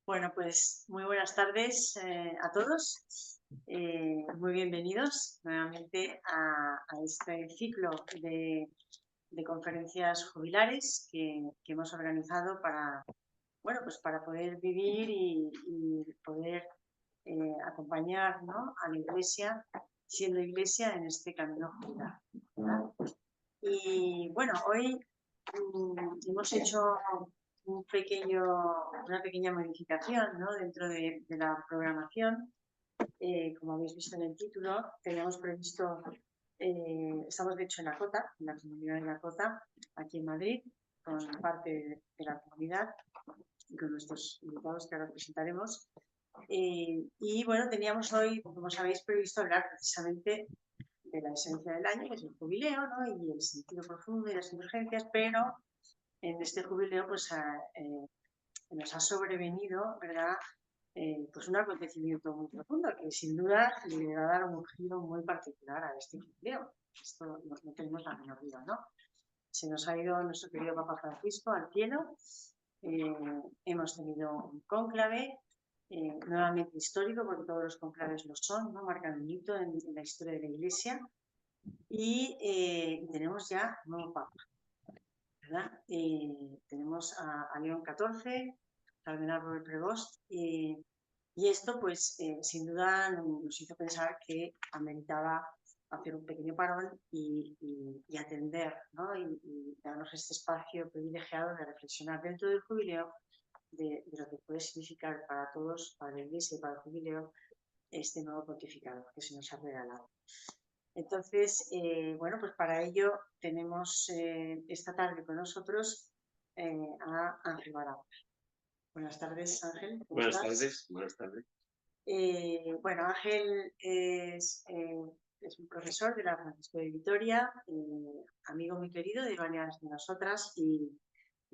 Bueno, pues muy buenas tardes a todos. Muy bienvenidos nuevamente a este ciclo de conferencias jubilares que hemos organizado para, bueno, pues para poder vivir y poder acompañar, ¿no?, a la Iglesia, siendo Iglesia en este camino jubilar, ¿verdad? Y bueno, hoy hemos hecho una pequeña modificación, ¿no?, dentro de la programación. Como habéis visto en el título, teníamos previsto, estamos de hecho en la Cota, en la comunidad de la Cota, aquí en Madrid, con parte de la comunidad y con nuestros invitados que ahora presentaremos. Y bueno, teníamos hoy, como sabéis, previsto hablar precisamente de la esencia del año, que es el jubileo, ¿no?, y el sentido profundo y las indulgencias, pero en este jubileo pues nos ha sobrevenido, ¿verdad?, pues un acontecimiento muy profundo que sin duda le va a dar un giro muy particular a este jubileo. Esto no tenemos la menor duda, ¿no? Se nos ha ido nuestro querido Papa Francisco al cielo. Hemos tenido un cónclave, nuevamente histórico, porque todos los cónclaves lo son, ¿no?, marcan un hito en la historia de la Iglesia. Y tenemos ya un nuevo Papa, ¿verdad? Tenemos a León XIV, Cardenal Robert Prevost, y esto, pues, sin duda nos hizo pensar que ameritaba hacer un pequeño parón y atender, ¿no?, y darnos este espacio privilegiado de reflexionar dentro del jubileo de lo que puede significar para todos, para la Iglesia y para el jubileo, este nuevo pontificado que se nos ha regalado. Entonces, bueno, pues para ello tenemos esta tarde con nosotros a Ángel Barahona. Buenas tardes, Ángel. Buenas tardes, buenas tardes. Bueno, Ángel es un profesor de la Francisco de Vitoria, amigo muy querido de varias de nosotras y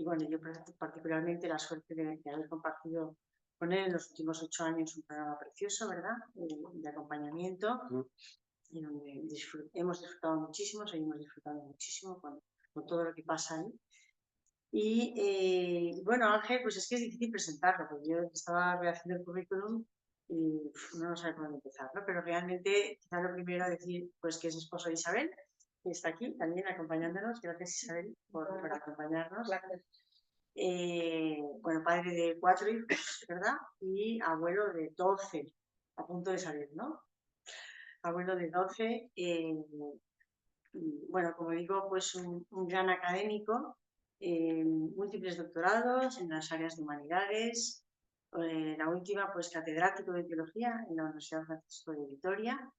bueno, yo particularmente la suerte de haber compartido con él en los últimos 8 años un programa precioso, ¿verdad?, de acompañamiento. Y donde hemos disfrutado muchísimo, seguimos disfrutando muchísimo con todo lo que pasa ahí. Y bueno, Ángel, pues es que es difícil presentarlo, porque yo estaba rehaciendo el currículum y no sabe por dónde empezar, ¿no? Pero realmente, quizá lo primero decir, pues que es esposo de Isabel, que está aquí también acompañándonos. Gracias, Isabel, por acompañarnos. Bueno, padre de 4 hijos, ¿verdad? Y abuelo de 12, a punto de salir, ¿no? Abuelo de 12, bueno, como digo, pues un gran académico, múltiples doctorados en las áreas de humanidades, la última, pues catedrático de teología en la Universidad Francisco de Vitoria,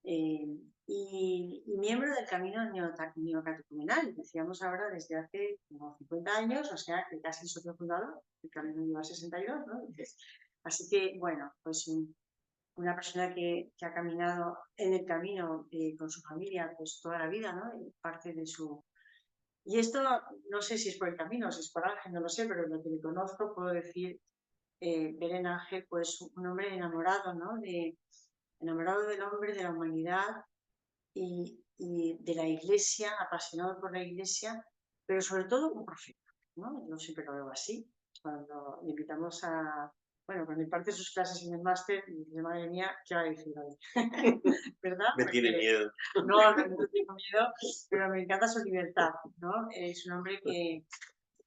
y miembro del camino neocatecumenal, decíamos ahora desde hace como 50 años, o sea que casi socio fundador, el camino lleva 62, ¿no? Así que, bueno, pues una persona que ha caminado en el camino con su familia pues toda la vida, ¿no? Parte de su... Y esto no sé si es por el camino o si es por Ángel, no lo sé, pero lo que le conozco puedo decir, ver en Ángel pues un hombre enamorado, ¿no? Enamorado del hombre, de la humanidad y de la Iglesia, apasionado por la Iglesia, pero sobre todo un profeta, ¿no? Yo siempre lo veo así. Cuando le invitamos a... Bueno, cuando imparte sus clases en el máster, y dice, madre mía, ¿qué va a decir hoy? ¿Verdad? Me tiene Porque miedo. no tengo miedo, pero me encanta su libertad, ¿no? Es un hombre que,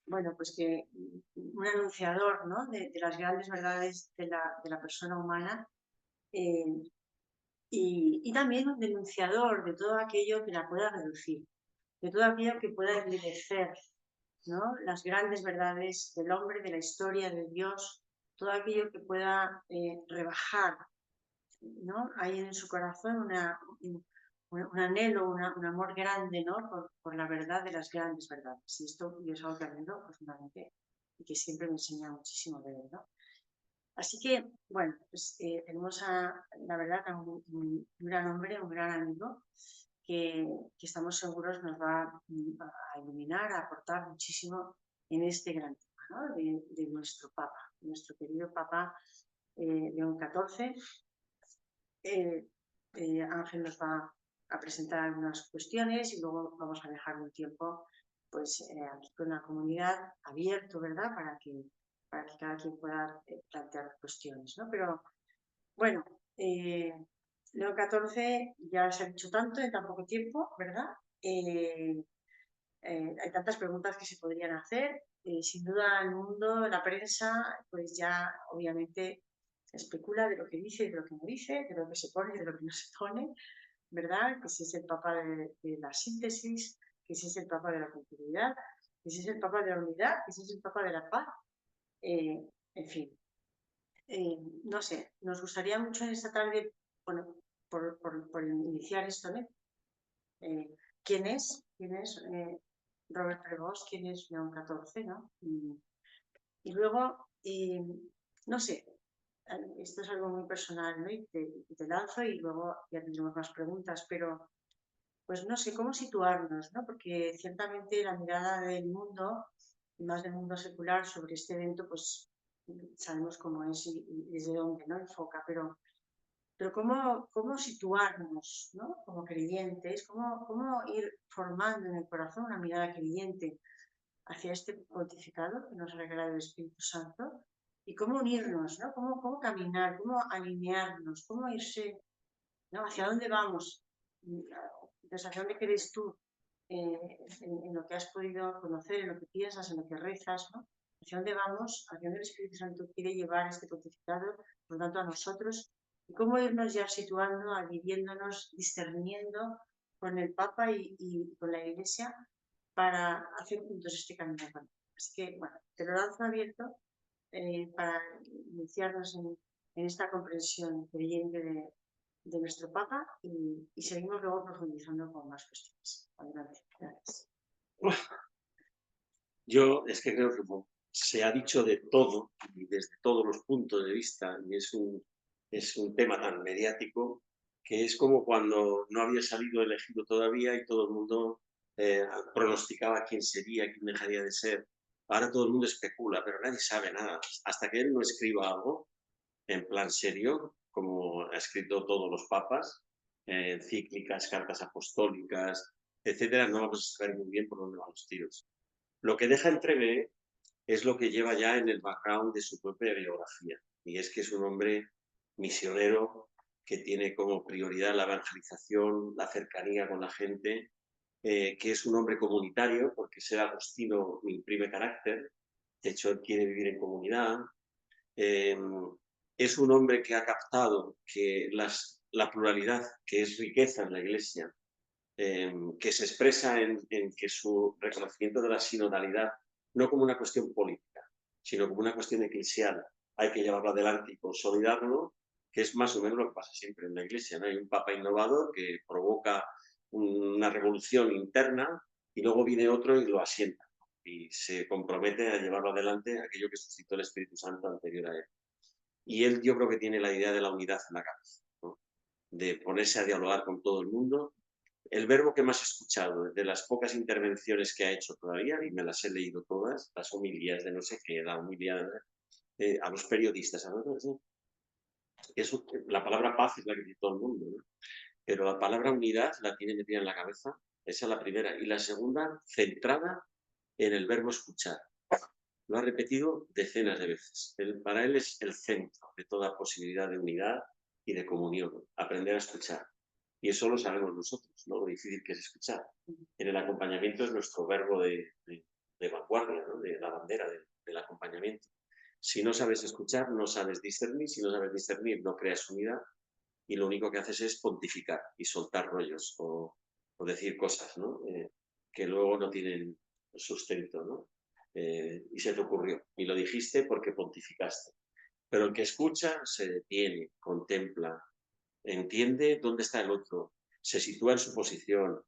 bueno, pues que un anunciador, ¿no?, de las grandes verdades de la persona humana, eh, y también un denunciador de todo aquello que la pueda reducir, de todo aquello que pueda envilecer, ¿no?, las grandes verdades del hombre, de la historia, de Dios, todo aquello que pueda rebajar, ¿no? Hay en su corazón un anhelo, un amor grande, ¿no?, por la verdad de las grandes verdades. Y esto yo es algo que aprendo profundamente y que siempre me enseña muchísimo de él, ¿no? Así que, bueno, pues tenemos la verdad, a un gran hombre, un gran amigo, que estamos seguros nos va a iluminar, a aportar muchísimo en este gran tema, ¿no?, de nuestro Papa, nuestro querido Papa León XIV. Ángel nos va a presentar algunas cuestiones y luego vamos a dejar un tiempo pues aquí con la comunidad abierto, ¿verdad?, para que cada quien pueda plantear cuestiones, ¿no? Pero bueno, Leo XIV ya se ha dicho tanto en tan poco tiempo, ¿verdad? Hay tantas preguntas que se podrían hacer. Sin duda el mundo, la prensa, pues ya obviamente especula de lo que dice y de lo que no dice, de lo que se pone y de lo que no se pone, ¿verdad? Que si es el papa de la síntesis, que si es el papa de la continuidad, que si es el papa de la unidad, que si es el papa de la paz, en fin. No sé, nos gustaría mucho en esta tarde, bueno, por iniciar esto, ¿no? ¿Quién es? ¿Quién es Robert Prevost? ¿Quién es León XIV? ¿No? Y luego, no sé, esto es algo muy personal, ¿no? Y te lanzo y luego ya tendremos más preguntas, pero pues no sé cómo situarnos, ¿no? Porque ciertamente la mirada del mundo, y más del mundo secular, sobre este evento, pues sabemos cómo es y desde dónde, ¿no? Enfoca, pero cómo situarnos, ¿no? Como creyentes, cómo ir formando en el corazón una mirada creyente hacia este pontificado que nos ha regalado el Espíritu Santo y cómo unirnos, ¿no? Cómo caminar, cómo alinearnos, cómo irse, ¿no? ¿Hacia dónde vamos? Entonces, ¿hacia dónde quieres tú en lo que has podido conocer, en lo que piensas, en lo que rezas, ¿no? ¿Hacia dónde vamos? ¿Hacia dónde el Espíritu Santo quiere llevar este pontificado, por lo tanto, a nosotros? Y cómo irnos ya situando, viviéndonos, discerniendo con el Papa y con la Iglesia para hacer juntos este camino. Así que, bueno, te lo lanzo abierto para iniciarnos en esta comprensión creyente de nuestro Papa y seguimos luego profundizando con más cuestiones. Adelante. Gracias. Yo es que creo que se ha dicho de todo y desde todos los puntos de vista y es un tema tan mediático que es como cuando no había salido elegido todavía y todo el mundo pronosticaba quién sería, quién dejaría de ser. Ahora todo el mundo especula, pero nadie sabe nada. Hasta que él no escriba algo en plan serio, como ha escrito todos los papas, encíclicas, cartas apostólicas, etcétera, no vamos a saber muy bien por dónde van los tiros. Lo que deja entrever es lo que lleva ya en el background de su propia biografía, y es que es un hombre misionero que tiene como prioridad la evangelización, la cercanía con la gente, que es un hombre comunitario, porque ser agustino imprime carácter, de hecho él quiere vivir en comunidad, es un hombre que ha captado que la pluralidad, que es riqueza en la Iglesia, que se expresa en que su reconocimiento de la sinodalidad, no como una cuestión política, sino como una cuestión eclesial, hay que llevarlo adelante y consolidarlo, que es más o menos lo que pasa siempre en la Iglesia, ¿no? Hay un papa innovador que provoca una revolución interna y luego viene otro y lo asienta y se compromete a llevarlo adelante aquello que suscitó el Espíritu Santo anterior a él. Y él yo creo que tiene la idea de la unidad en la cabeza, ¿no? De ponerse a dialogar con todo el mundo. El verbo que más he escuchado, de las pocas intervenciones que ha hecho todavía, y me las he leído todas, las homilías de no sé qué, la homilía a los periodistas, la palabra paz es la que dice todo el mundo, ¿no? Pero la palabra unidad la tiene metida en la cabeza, esa es la primera. Y la segunda, centrada en el verbo escuchar. Lo ha repetido decenas de veces. Para él es el centro de toda posibilidad de unidad y de comunión, aprender a escuchar. Y eso lo sabemos nosotros, ¿no? Lo difícil que es escuchar. En el acompañamiento es nuestro verbo de vanguardia, ¿no? De la bandera del acompañamiento. Si no sabes escuchar, no sabes discernir. Si no sabes discernir, no creas unidad. Y lo único que haces es pontificar y soltar rollos o decir cosas, ¿no? Que luego no tienen sustento, ¿no? Y se te ocurrió. Y lo dijiste porque pontificaste. Pero el que escucha se detiene, contempla, entiende dónde está el otro, se sitúa en su posición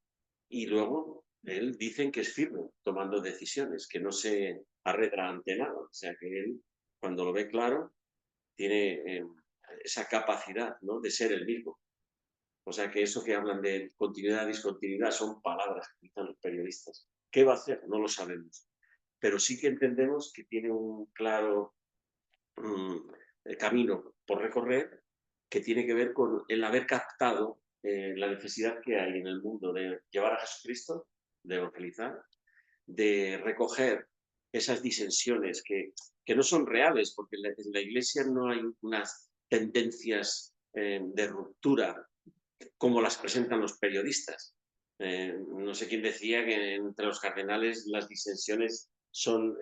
y luego él dicen que es firme tomando decisiones, que no se arredra ante nada. O sea que él, cuando lo ve claro, tiene esa capacidad, ¿no? De ser el mismo. O sea que eso que hablan de continuidad, discontinuidad, son palabras que utilizan los periodistas. ¿Qué va a hacer? No lo sabemos. Pero sí que entendemos que tiene un claro camino por recorrer que tiene que ver con el haber captado la necesidad que hay en el mundo de llevar a Jesucristo, de evangelizar, de recoger esas disensiones que no son reales, porque en la Iglesia no hay unas tendencias de ruptura como las presentan los periodistas. No sé quién decía que entre los cardenales las disensiones son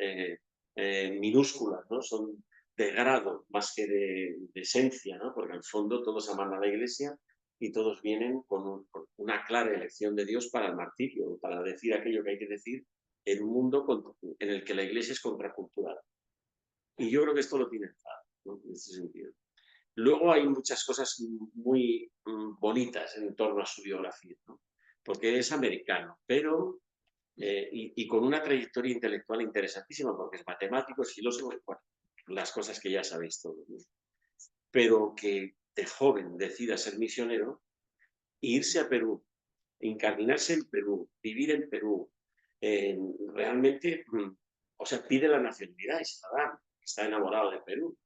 minúsculas, ¿no? Son de grado más que de esencia, ¿no? Porque en el fondo todos aman a la Iglesia y todos vienen con una clara elección de Dios para el martirio, para decir aquello que hay que decir en un mundo en el que la Iglesia es contracultural. Y yo creo que esto lo tiene claro, ¿no? En ese sentido. Luego hay muchas cosas muy bonitas en torno a su biografía, ¿no? Porque es americano, pero y con una trayectoria intelectual interesantísima, porque es matemático, es filósofo, bueno, las cosas que ya sabéis todos, ¿no? Pero que de joven decida ser misionero e irse a Perú, incardinarse en Perú, vivir en Perú, realmente, o sea, pide la nacionalidad y se la dan, está enamorado de Perú.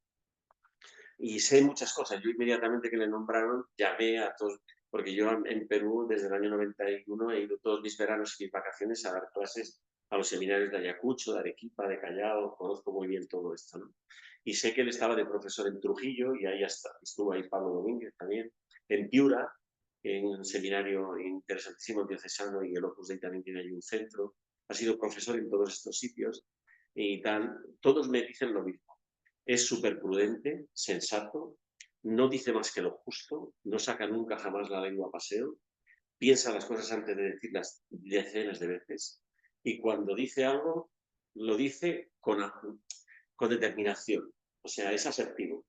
Y sé muchas cosas. Yo inmediatamente que le nombraron llamé a todos, porque yo en Perú desde el año 91 he ido todos mis veranos y mis vacaciones a dar clases a los seminarios de Ayacucho, de Arequipa, de Callao, conozco muy bien todo esto, ¿no? Y sé que él estaba de profesor en Trujillo y ahí hasta, estuvo ahí Pablo Domínguez también, en Piura, en un seminario interesantísimo diocesano y el Opus Dei también tiene ahí un centro. Ha sido profesor en todos estos sitios y tal. Todos me dicen lo mismo. Es súper prudente, sensato, no dice más que lo justo, no saca nunca jamás la lengua a paseo, piensa las cosas antes de decirlas decenas de veces y cuando dice algo, lo dice con determinación, o sea, es asertivo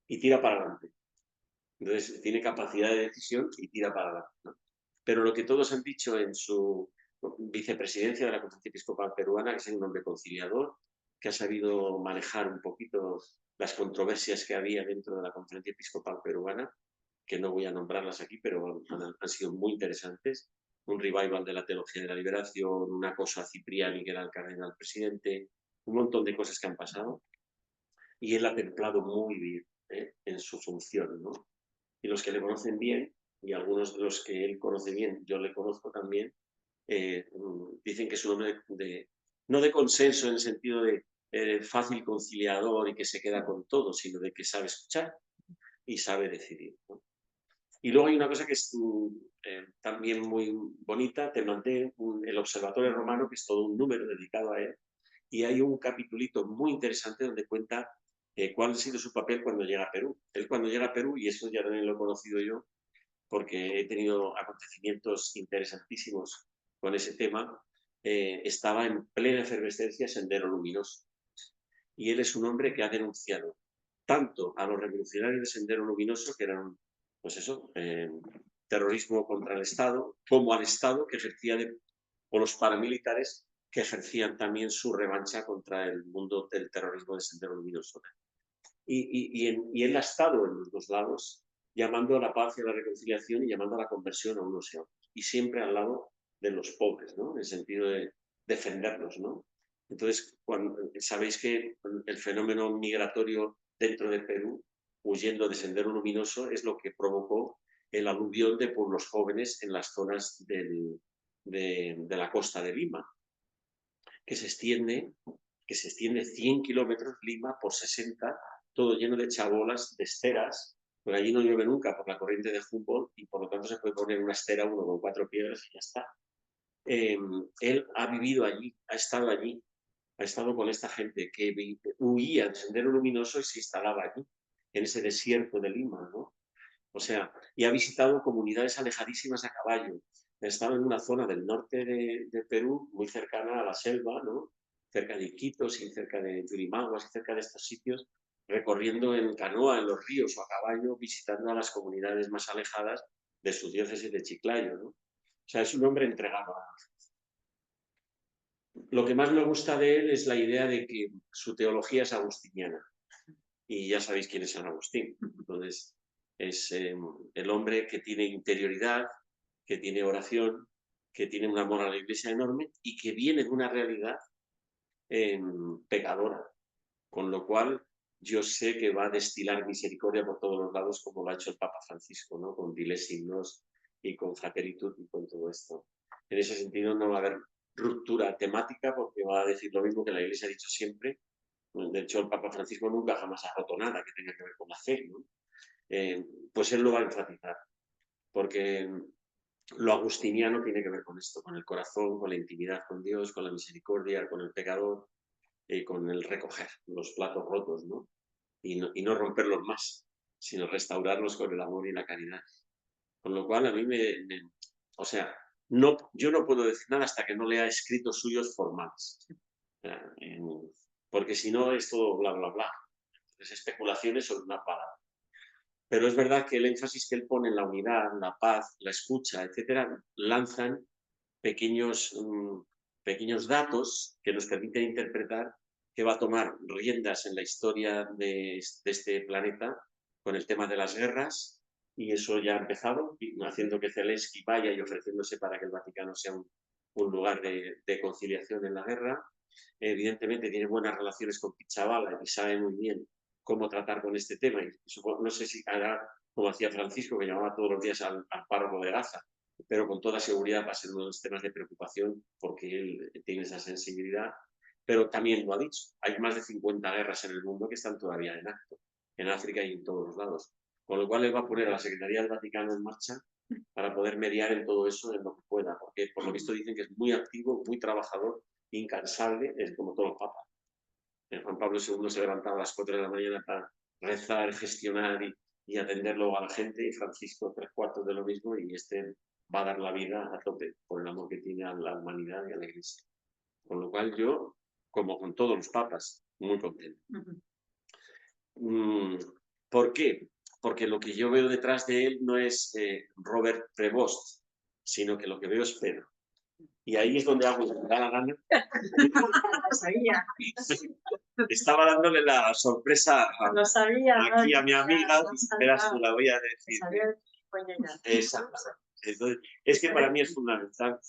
y tira para adelante. Entonces, tiene capacidad de decisión y tira para adelante, ¿no? Pero lo que todos han dicho en su vicepresidencia de la Conferencia Episcopal Peruana, que es un hombre conciliador, que ha sabido manejar un poquito las controversias que había dentro de la Conferencia Episcopal Peruana, que no voy a nombrarlas aquí, pero han sido muy interesantes. Un revival de la teología de la liberación, una cosa a Cipriani, que era el cardenal presidente, un montón de cosas que han pasado. Y él ha templado muy bien en su función, ¿no? Y los que le conocen bien, y algunos de los que él conoce bien, yo le conozco también, dicen que es un hombre no de consenso en el sentido de fácil conciliador y que se queda con todo, sino de que sabe escuchar y sabe decidir, ¿no? Y luego hay una cosa que es también muy bonita, te mandé el Observatorio Romano, que es todo un número dedicado a él, y hay un capitulito muy interesante donde cuenta cuál ha sido su papel cuando llega a Perú. Él cuando llega a Perú, y eso ya también lo he conocido yo, porque he tenido acontecimientos interesantísimos con ese tema, estaba en plena efervescencia Sendero Luminoso. Y él es un hombre que ha denunciado tanto a los revolucionarios de Sendero Luminoso, que eran, pues eso, terrorismo contra el Estado, como al Estado que ejercía, o los paramilitares que ejercían también su revancha contra el mundo del terrorismo de Sendero Luminoso. Y él ha estado en los dos lados, llamando a la paz y a la reconciliación y llamando a la conversión a unos y a otros. Y siempre al lado de los pobres, ¿no? En el sentido de defenderlos, ¿no? Entonces, sabéis que el fenómeno migratorio dentro de Perú, huyendo de Sendero Luminoso, es lo que provocó el aluvión de pueblos jóvenes en las zonas de la costa de Lima, que se extiende 100 kilómetros, Lima por 60, todo lleno de chabolas, de esteras, porque allí no llueve nunca por la corriente de Humboldt y por lo tanto se puede poner una estera uno con 4 piedras y ya está. Él ha vivido allí, ha estado con esta gente que huía del Sendero Luminoso y se instalaba allí, en ese desierto de Lima, ¿no? O sea, y ha visitado comunidades alejadísimas a caballo. Ha estado en una zona del norte de Perú, muy cercana a la selva, ¿no? Cerca de Iquitos y cerca de Yurimaguas y cerca de estos sitios, recorriendo en canoa en los ríos o a caballo, visitando a las comunidades más alejadas de su diócesis de Chiclayo, ¿no? O sea, es un hombre entregado. Lo que más me gusta de él es la idea de que su teología es agustiniana. Y ya sabéis quién es San Agustín. Entonces, es el hombre que tiene interioridad, que tiene oración, que tiene un amor a la Iglesia enorme y que viene de una realidad pecadora. Con lo cual, yo sé que va a destilar misericordia por todos los lados, como lo ha hecho el Papa Francisco, ¿no? Con Diles Signos y con Frateritud y con todo esto. En ese sentido, no va a haber ruptura temática, porque va a decir lo mismo que la Iglesia ha dicho siempre. De hecho, el Papa Francisco nunca jamás ha roto nada que tenga que ver con la fe, ¿no? Pues él lo va a enfatizar, porque lo agustiniano tiene que ver con esto, con el corazón, con la intimidad con Dios, con la misericordia, con el pecador, con el recoger los platos rotos, ¿no? Y no romperlos más, sino restaurarlos con el amor y la caridad. Con lo cual a mí o sea, yo no puedo decir nada hasta que no lea escritos suyos formales. Porque si no es todo bla, bla, bla. Es especulaciones sobre una palabra. Pero es verdad que el énfasis que él pone en la unidad, la paz, la escucha, etcétera, lanzan pequeños datos que nos permiten interpretar que va a tomar riendas en la historia de este planeta con el tema de las guerras, y eso ya ha empezado, haciendo que Zelensky vaya y ofreciéndose para que el Vaticano sea un lugar de conciliación en la guerra. Evidentemente tiene buenas relaciones con Pizzaballa y sabe muy bien cómo tratar con este tema. Y no sé si hará como hacía Francisco, que llamaba todos los días al párroco de Gaza, pero con toda seguridad va a ser uno de los temas de preocupación porque él tiene esa sensibilidad. Pero también lo ha dicho, hay más de 50 guerras en el mundo que están todavía en acto, en África y en todos los lados. Con lo cual él va a poner a la Secretaría del Vaticano en marcha para poder mediar en todo eso en lo que pueda, porque por lo visto dicen que es muy activo, muy trabajador, incansable, es como todo el Papa. Juan Pablo II se levantaba a las 4 de la mañana para rezar, gestionar y atender luego a la gente, y Francisco 3/4 de lo mismo, y este va a dar la vida a tope por el amor que tiene a la humanidad y a la Iglesia. Con lo cual yo, como con todos los papas, muy contento. ¿Por qué? Porque lo que yo veo detrás de él no es Robert Prevost, sino que lo que veo es Pedro. Y ahí es donde hago lo que me da la gana. Estaba dándole la sorpresa aquí a mi amiga, verás, tú la voy a decir. Exacto. Entonces, es que para mí es fundamental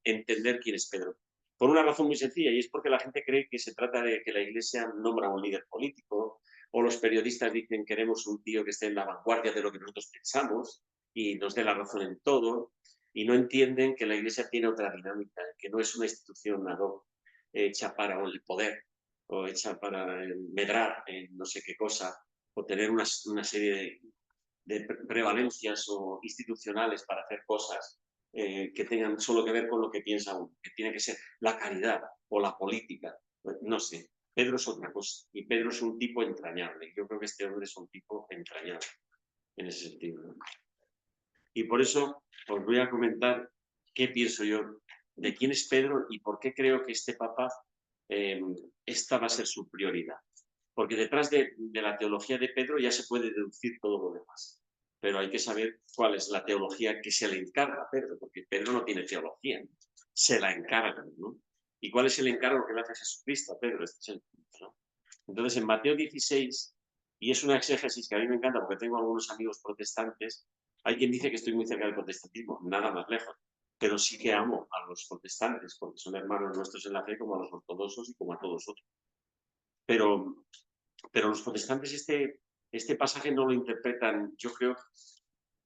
entender quién es Pedro. Por una razón muy sencilla, y es porque la gente cree que se trata de que la Iglesia nombra a un líder político, o los periodistas dicen queremos un tío que esté en la vanguardia de lo que nosotros pensamos y nos dé la razón en todo, y no entienden que la Iglesia tiene otra dinámica, que no es una institución ad hoc hecha para el poder o hecha para medrar en no sé qué cosa, o tener una serie de prevalencias o institucionales para hacer cosas que tengan solo que ver con lo que piensa uno, que tiene que ser la caridad o la política, no sé. Pedro es otra cosa, y Pedro es un tipo entrañable. Yo creo que este hombre es un tipo entrañable en ese sentido, ¿no? Y por eso os voy a comentar qué pienso yo de quién es Pedro y por qué creo que este Papa, esta va a ser su prioridad. Porque detrás de la teología de Pedro ya se puede deducir todo lo demás. Pero hay que saber cuál es la teología que se le encarga a Pedro, porque Pedro no tiene teología, se la encarga, ¿no? ¿Y cuál es el encargo que le hace Jesucristo a Pedro? Este es el punto, ¿no? Entonces, en Mateo 16, y es una exégesis que a mí me encanta porque tengo algunos amigos protestantes, hay quien dice que estoy muy cerca del protestantismo, nada más lejos, pero sí que amo a los protestantes, porque son hermanos nuestros en la fe como a los ortodoxos y como a todos otros. Pero los protestantes este pasaje no lo interpretan, yo creo,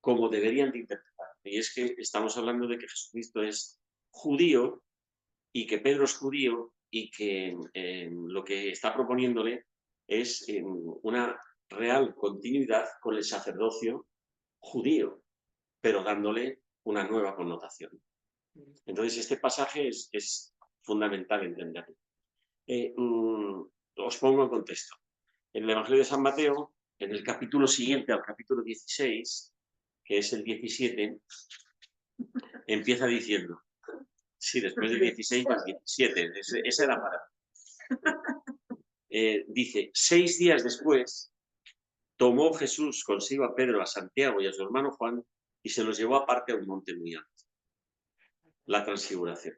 como deberían de interpretar. Y es que estamos hablando de que Jesucristo es judío y que Pedro es judío y que lo que está proponiéndole es una real continuidad con el sacerdocio judío, pero dándole una nueva connotación. Entonces, este pasaje es fundamental entenderlo. Os pongo en contexto. En el Evangelio de San Mateo, en el capítulo siguiente al capítulo 16, que es el 17, empieza diciendo, sí, después del 16 va el 17, esa era para... dice, 6 días después, tomó Jesús consigo a Pedro, a Santiago y a su hermano Juan y se los llevó aparte a un monte muy alto. La transfiguración,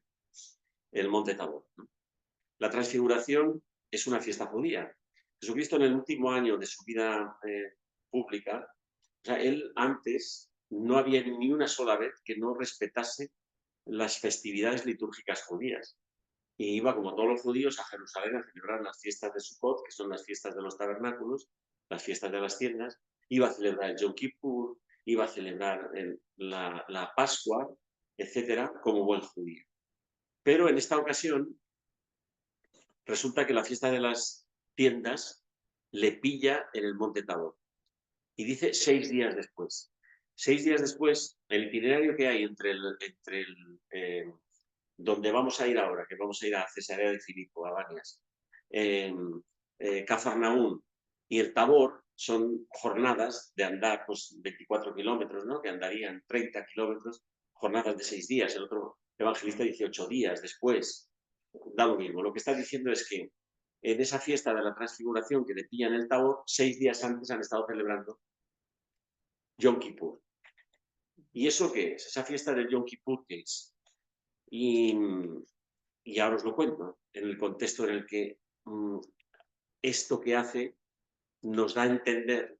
el monte Tabor, ¿no? La transfiguración es una fiesta judía. Jesucristo en el último año de su vida pública, o sea, él antes no había ni una sola vez que no respetase las festividades litúrgicas judías. Y iba, como todos los judíos, a Jerusalén a celebrar las fiestas de Sukkot, que son las fiestas de los tabernáculos, las fiestas de las tiendas, iba a celebrar el Yom Kippur, iba a celebrar la Pascua, etcétera, como buen judío. Pero en esta ocasión resulta que la fiesta de las tiendas le pilla en el Monte Tabor. Y dice 6 días después. 6 días después, el itinerario que hay entre donde vamos a ir ahora, que vamos a ir a Cesarea de Filipo, a Banias, Cafarnaún y el Tabor, son jornadas de andar pues 24 kilómetros, ¿no? Que andarían 30 kilómetros, jornadas de 6 días. El otro evangelista dice 8 días después. Da lo mismo. Lo que está diciendo es que en esa fiesta de la transfiguración que le pillan el Tabor, 6 días antes han estado celebrando Yom Kippur. ¿Y eso qué es? Esa fiesta del Yom Kippur, ¿qué es? Y ahora os lo cuento, en el contexto en el que esto que hace nos da a entender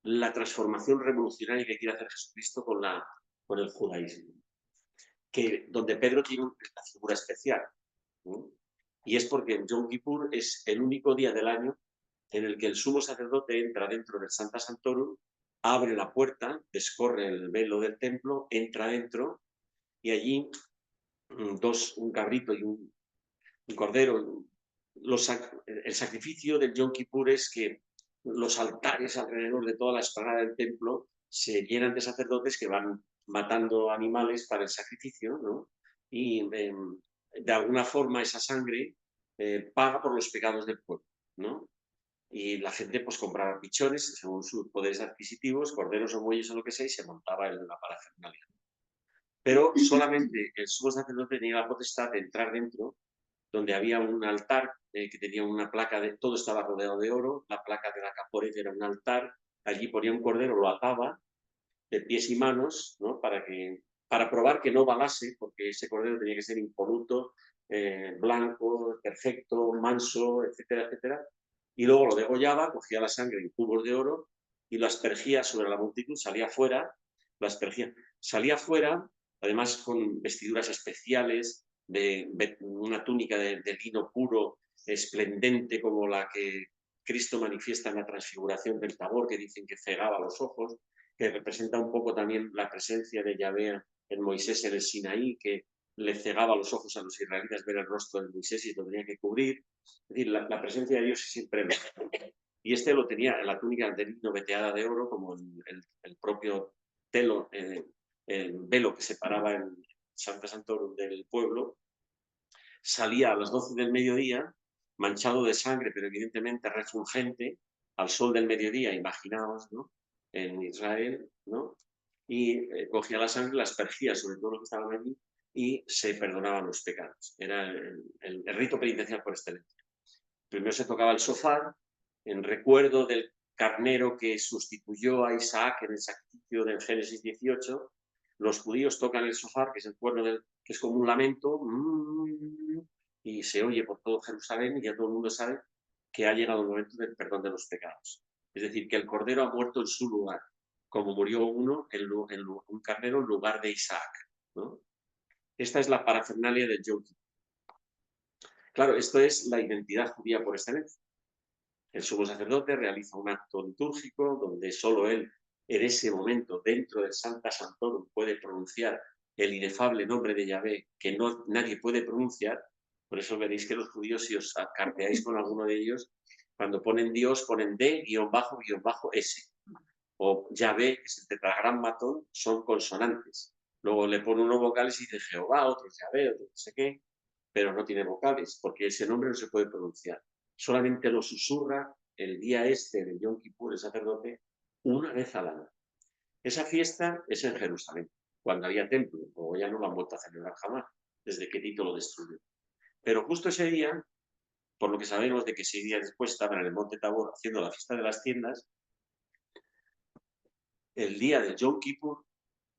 la transformación revolucionaria que quiere hacer Jesucristo con el judaísmo. Donde Pedro tiene una figura especial. ¿No? Y es porque en Yom Kippur es el único día del año en el que el sumo sacerdote entra dentro del Sancta Sanctorum, abre la puerta, descorre el velo del templo, entra dentro y allí un cabrito y un cordero. El sacrificio del Yom Kippur es que los altares alrededor de toda la esplanada del templo se llenan de sacerdotes que van matando animales para el sacrificio, ¿no? Y de alguna forma esa sangre paga por los pecados del pueblo, ¿no? Y la gente pues compraba pichones según sus poderes adquisitivos, corderos o bueyes o lo que sea, y se montaba en la parafernalia. Pero solamente el sumo sacerdote tenía la potestad de entrar dentro, donde había un altar que tenía una placa, todo estaba rodeado de oro, la placa de la caporet era un altar, allí ponía un cordero, lo ataba de pies y manos, ¿no? para probar que no balase, porque ese cordero tenía que ser impoluto, blanco, perfecto, manso, etcétera, etcétera. Y luego lo degollaba, cogía la sangre en cubos de oro y lo aspergía sobre la multitud, salía fuera, lo aspergía. Salía fuera, además con vestiduras especiales, de una túnica de lino puro, esplendente, como la que Cristo manifiesta en la transfiguración del Tabor, que dicen que cegaba los ojos, que representa un poco también la presencia de Yahvé en Moisés en el Sinaí, que le cegaba los ojos a los israelitas ver el rostro de Moisés y lo tenía que cubrir. Es decir, la presencia de Dios es siempre. Y este lo tenía en la túnica de lino veteada de oro, como el propio telo, el velo que separaba el Sancta Sanctorum del pueblo. Salía a las 12 del mediodía, manchado de sangre, pero evidentemente refulgente, al sol del mediodía, imaginaos, ¿no? En Israel, ¿no? Y cogía la sangre, la aspergía sobre todo los que estaban allí y se perdonaban los pecados. Era el rito penitencial por excelencia. Primero se tocaba el shofar en recuerdo del carnero que sustituyó a Isaac en el sacrificio del Génesis 18. Los judíos tocan el shofar, que es el cuerno que es como un lamento, y se oye por todo Jerusalén y ya todo el mundo sabe que ha llegado el momento del perdón de los pecados. Es decir, que el cordero ha muerto en su lugar, como murió uno, un carnero en lugar de Isaac, ¿no? Esta es la parafernalia del Yom Kippur. Claro, esto es la identidad judía por excelencia. El sumo sacerdote realiza un acto litúrgico donde solo él, en ese momento, dentro del Sancta Sanctorum, puede pronunciar el inefable nombre de Yahvé, que nadie puede pronunciar. Por eso veréis que los judíos, si os carteáis con alguno de ellos, cuando ponen Dios, ponen D-S. O Yahvé, que es el tetragramaton, son consonantes. Luego le pone unos vocales y dice Jehová, otro Yahvé, otro no sé qué, pero no tiene vocales, porque ese nombre no se puede pronunciar. Solamente lo susurra el día este de Yom Kippur, el sacerdote, una vez al año. Esa fiesta es en Jerusalén, cuando había templo, o ya no lo han vuelto a celebrar jamás, desde que Tito lo destruyó. Pero justo ese día, por lo que sabemos de que 6 días después estaban en el Monte Tabor haciendo la fiesta de las tiendas, el día de Yom Kippur,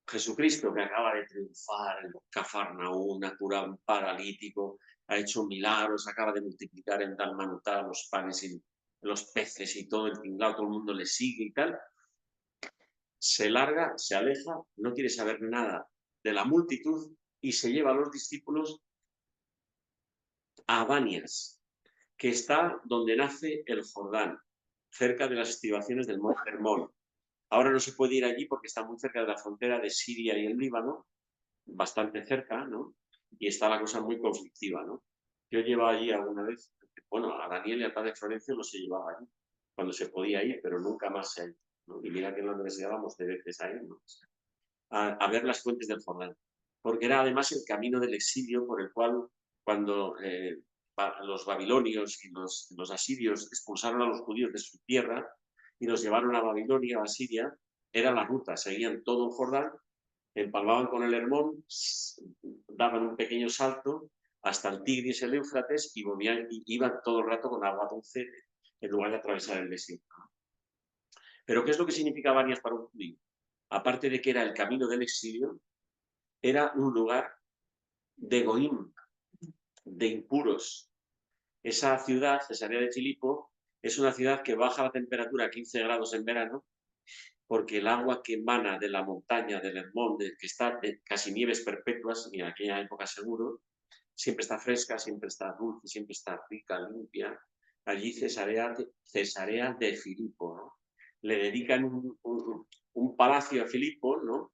Jesucristo, que acaba de triunfar en Cafarnaún, ha curado a un paralítico, ha hecho milagros, acaba de multiplicar en Dalmanutá los panes y los peces y todo el tinglado, todo el mundo le sigue y tal, se larga, se aleja, no quiere saber nada de la multitud y se lleva a los discípulos a Banias, que está donde nace el Jordán, cerca de las estribaciones del Monte Hermón. Ahora no se puede ir allí porque está muy cerca de la frontera de Siria y el Líbano, bastante cerca, ¿no? y está la cosa muy conflictiva, ¿no? Yo llevaba allí alguna vez, bueno, a Daniel y al padre Florencio no se llevaba allí, cuando se podía ir, pero nunca más se ha ido, ¿no? Y mira que en la universidad vamos de veces a ir, ¿no? A ver las fuentes del Jordán, porque era además el camino del exilio por el cual cuando los babilonios y los asirios expulsaron a los judíos de su tierra y los llevaron a Babilonia, a Siria, era la ruta, seguían todo el Jordán, empalmaban con el Hermón, daban un pequeño salto hasta el Tigris y el Éufrates y iban todo el rato con agua dulce en lugar de atravesar el desierto. Pero ¿qué es lo que significa Banias para un judío? Aparte de que era el camino del exilio, era un lugar de goín, de impuros. Esa ciudad, Cesarea de Filipo, es una ciudad que baja la temperatura a 15 grados en verano, porque el agua que emana de la montaña del Hermón, que está de casi nieves perpetuas, y en aquella época seguro, siempre está fresca, siempre está dulce, siempre está rica, limpia. Allí Cesarea de Filipo, ¿no? Le dedican un palacio a Filipo, ¿no?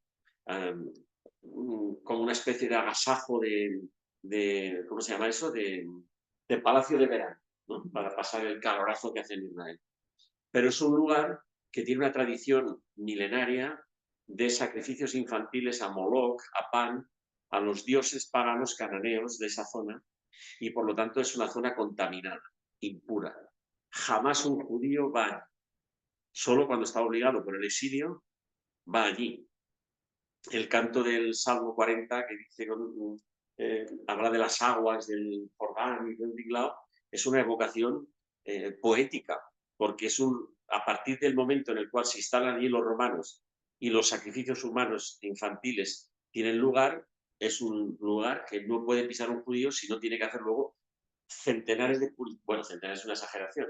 Como una especie de agasajo de ¿cómo se llama eso? De palacio de verano, ¿no? Para pasar el calorazo que hace en Israel. Pero es un lugar que tiene una tradición milenaria de sacrificios infantiles a Moloch, a Pan, a los dioses paganos cananeos de esa zona, y por lo tanto es una zona contaminada, impura. Jamás un judío va allí. Solo cuando está obligado por el exilio, va allí. El canto del Salmo 40, que dice, habla de las aguas del Jordán y del Diglao, es una evocación poética, porque a partir del momento en el cual se instalan allí los romanos y los sacrificios humanos infantiles tienen lugar, es un lugar que no puede pisar un judío si no tiene que hacer luego centenares bueno, centenares es una exageración,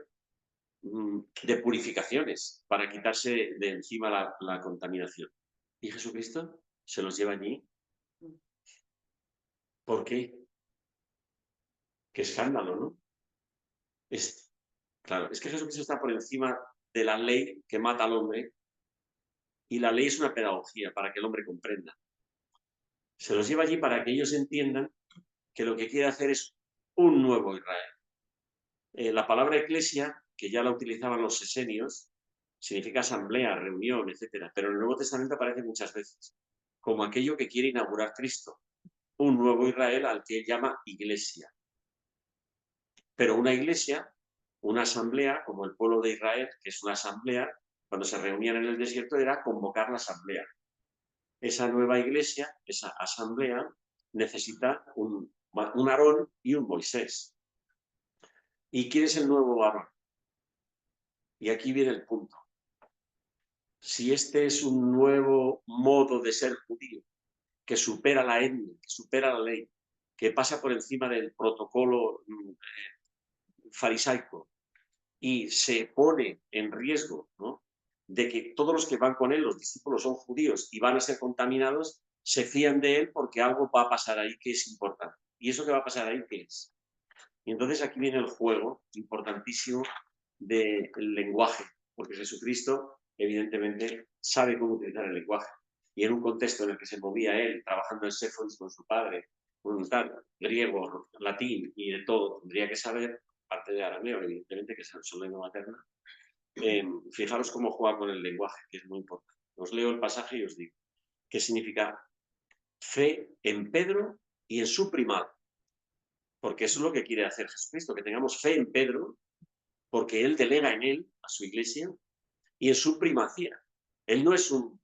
de purificaciones para quitarse de encima la contaminación. Y Jesucristo se los lleva allí. ¿Por qué? Qué escándalo, ¿no? Claro, es que Jesucristo está por encima de la ley que mata al hombre, y la ley es una pedagogía para que el hombre comprenda. Se los lleva allí para que ellos entiendan que lo que quiere hacer es un nuevo Israel. La palabra eclesia, que ya la utilizaban los esenios, significa asamblea, reunión, etc. Pero en el Nuevo Testamento aparece muchas veces como aquello que quiere inaugurar Cristo, un nuevo Israel al que él llama iglesia. Pero una iglesia, una asamblea, como el pueblo de Israel, que es una asamblea, cuando se reunían en el desierto era convocar la asamblea. Esa nueva iglesia, esa asamblea, necesita un Aarón y un Moisés. ¿Y quién es el nuevo Aarón? Y aquí viene el punto. Si este es un nuevo modo de ser judío, que supera la etnia, que supera la ley, que pasa por encima del protocolo farisaico y se pone en riesgo, ¿no?, de que todos los que van con él, los discípulos, son judíos y van a ser contaminados, se fían de él porque algo va a pasar ahí que es importante. ¿Y eso que va a pasar ahí qué es? Y entonces aquí viene el juego importantísimo del lenguaje, porque Jesucristo evidentemente sabe cómo utilizar el lenguaje. Y en un contexto en el que se movía él, trabajando en Séforis con su padre, un tal griego, latín y de todo, tendría que saber, parte de arameo, evidentemente, que es su lengua materna. Fijaros cómo juega con el lenguaje, que es muy importante. Os leo el pasaje y os digo qué significa fe en Pedro y en su primado. Porque eso es lo que quiere hacer Jesucristo, que tengamos fe en Pedro, porque él delega en él, a su iglesia, y en su primacía. Él no es un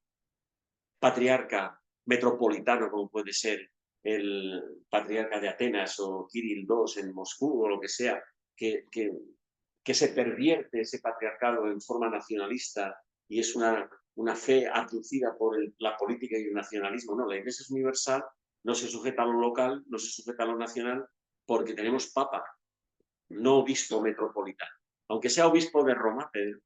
patriarca metropolitano como puede ser el patriarca de Atenas o Kirill II en Moscú o lo que sea, que se pervierte ese patriarcado en forma nacionalista y es una fe abducida por la política y el nacionalismo. No, la Iglesia es universal, no se sujeta a lo local, no se sujeta a lo nacional, porque tenemos papa, no obispo metropolitano. Aunque sea obispo de Roma, Pedro,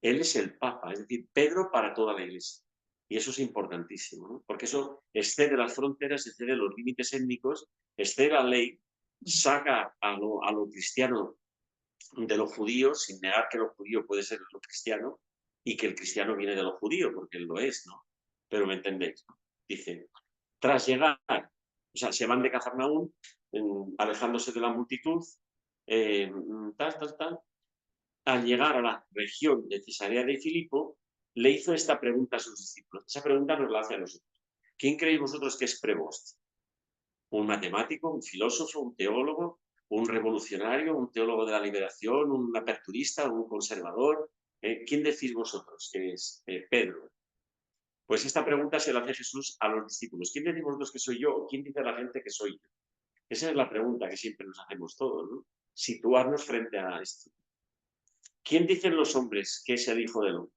él es el papa, es decir, Pedro para toda la Iglesia. Y eso es importantísimo, ¿no? Porque eso excede las fronteras, excede los límites étnicos, excede la ley, saca a lo cristiano de lo judío, sin negar que lo judío puede ser lo cristiano y que el cristiano viene de lo judío, porque él lo es, ¿no? Pero me entendéis, ¿no? Dice, tras llegar O sea, se van de Cafarnaúm, alejándose de la multitud, tal. Al llegar a la región de Cesarea de Filipo, le hizo esta pregunta a sus discípulos. Esa pregunta nos la hace a nosotros. ¿Quién creéis vosotros que es Prevost? ¿Un matemático, un filósofo, un teólogo, un revolucionario, un teólogo de la liberación, un aperturista, un conservador? ¿Quién decís vosotros que es Pedro? Pues esta pregunta se la hace Jesús a los discípulos. ¿Quién decís vosotros que soy yo? ¿O quién dice la gente que soy yo? Esa es la pregunta que siempre nos hacemos todos, ¿no? Situarnos frente a esto. ¿Quién dicen los hombres que es el Hijo del Hombre?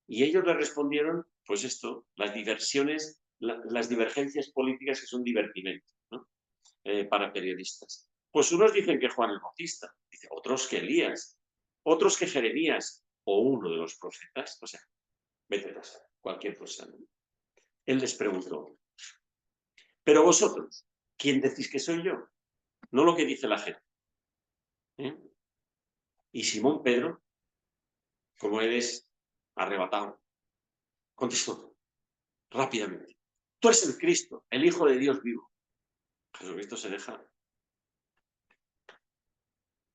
Y ellos le respondieron, pues esto, las diversiones, las divergencias políticas que son divertimento, ¿no? Para periodistas. Pues unos dicen que Juan el Bautista, dice, otros que Elías, otros que Jeremías o uno de los profetas. O sea, vete a pasar, cualquier cosa, ¿no? Él les preguntó, pero vosotros, ¿quién decís que soy yo? No lo que dice la gente. ¿Eh? Y Simón Pedro, como eres arrebatado, contestó rápidamente, tú eres el Cristo, el Hijo de Dios vivo. Jesucristo se deja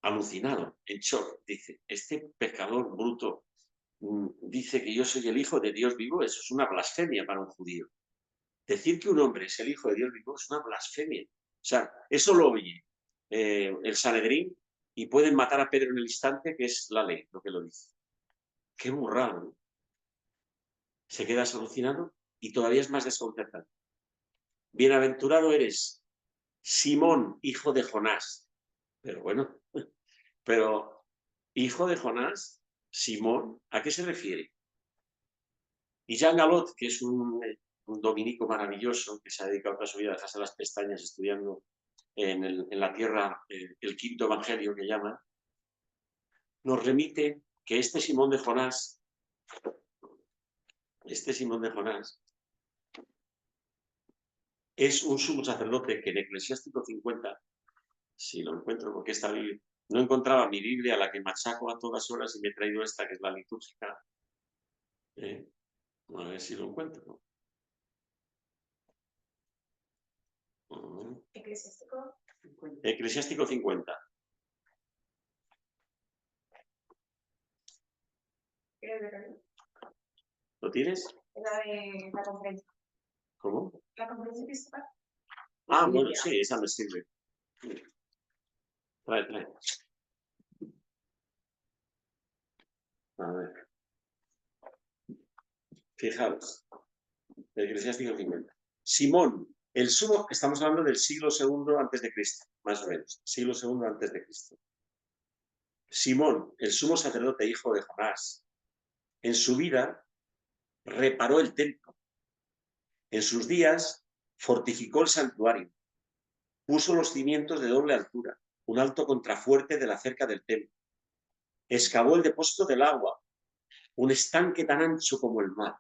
alucinado, en shock. Dice, este pecador bruto dice que yo soy el Hijo de Dios vivo. Eso es una blasfemia para un judío. Decir que un hombre es el Hijo de Dios vivo es una blasfemia. O sea, eso lo oye el Sanedrín y pueden matar a Pedro en el instante, que es la ley, lo que lo dice. Qué burrado, ¿no? Se queda alucinado y todavía es más desconcertante. Bienaventurado eres, Simón, hijo de Jonás. Pero bueno, pero hijo de Jonás, Simón, ¿a qué se refiere? Y Jean Galot, que es un dominico maravilloso que se ha dedicado toda su vida a dejarse las pestañas estudiando en la tierra el quinto evangelio que llama, nos remite que este Simón de Jonás, es un sumo sacerdote que en Eclesiástico 50, si lo encuentro, porque esta Biblia, no encontraba mi Biblia, la que machaco a todas horas, y me he traído esta, que es la litúrgica. A ver si lo encuentro. Eclesiástico 50. Eclesiástico 50. ¿Lo tienes? La de la conferencia. ¿Cómo? La conferencia episcopal. Ah, bueno, sí, esa me sirve. Trae. A ver. Fijaros. Eclesiástico 50. Simón, el sumo, estamos hablando del siglo II antes de Cristo, más o menos. Siglo II antes de Cristo. Simón, el sumo sacerdote, hijo de Jonás, en su vida reparó el templo. En sus días fortificó el santuario. Puso los cimientos de doble altura, un alto contrafuerte de la cerca del templo. Excavó el depósito del agua, un estanque tan ancho como el mar.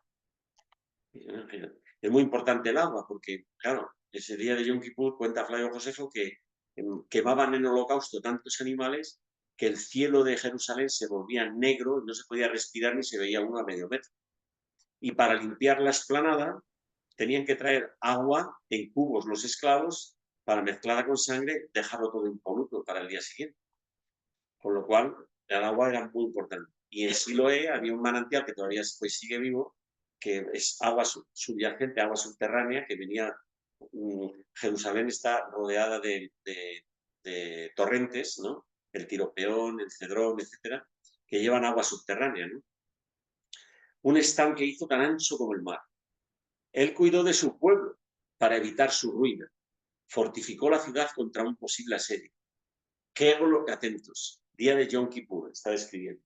Es muy importante el agua porque, claro, ese día de Yom Kippur cuenta Flavio Josefo que quemaban en holocausto tantos animales que el cielo de Jerusalén se volvía negro, no se podía respirar ni se veía uno a medio metro. Y para limpiar la explanada tenían que traer agua en cubos los esclavos para mezclada con sangre, dejarlo todo impoluto para el día siguiente. Con lo cual, el agua era muy importante. Y en Siloé había un manantial que todavía pues, sigue vivo, que es agua subyacente, agua subterránea, que venía... Jerusalén está rodeada de torrentes, ¿no? El Tiropeón, el Cedrón, etcétera, que llevan agua subterránea, ¿no? Un estanque hizo tan ancho como el mar. Él cuidó de su pueblo para evitar su ruina. Fortificó la ciudad contra un posible asedio. Atentos, día de Yom Kippur, está describiendo.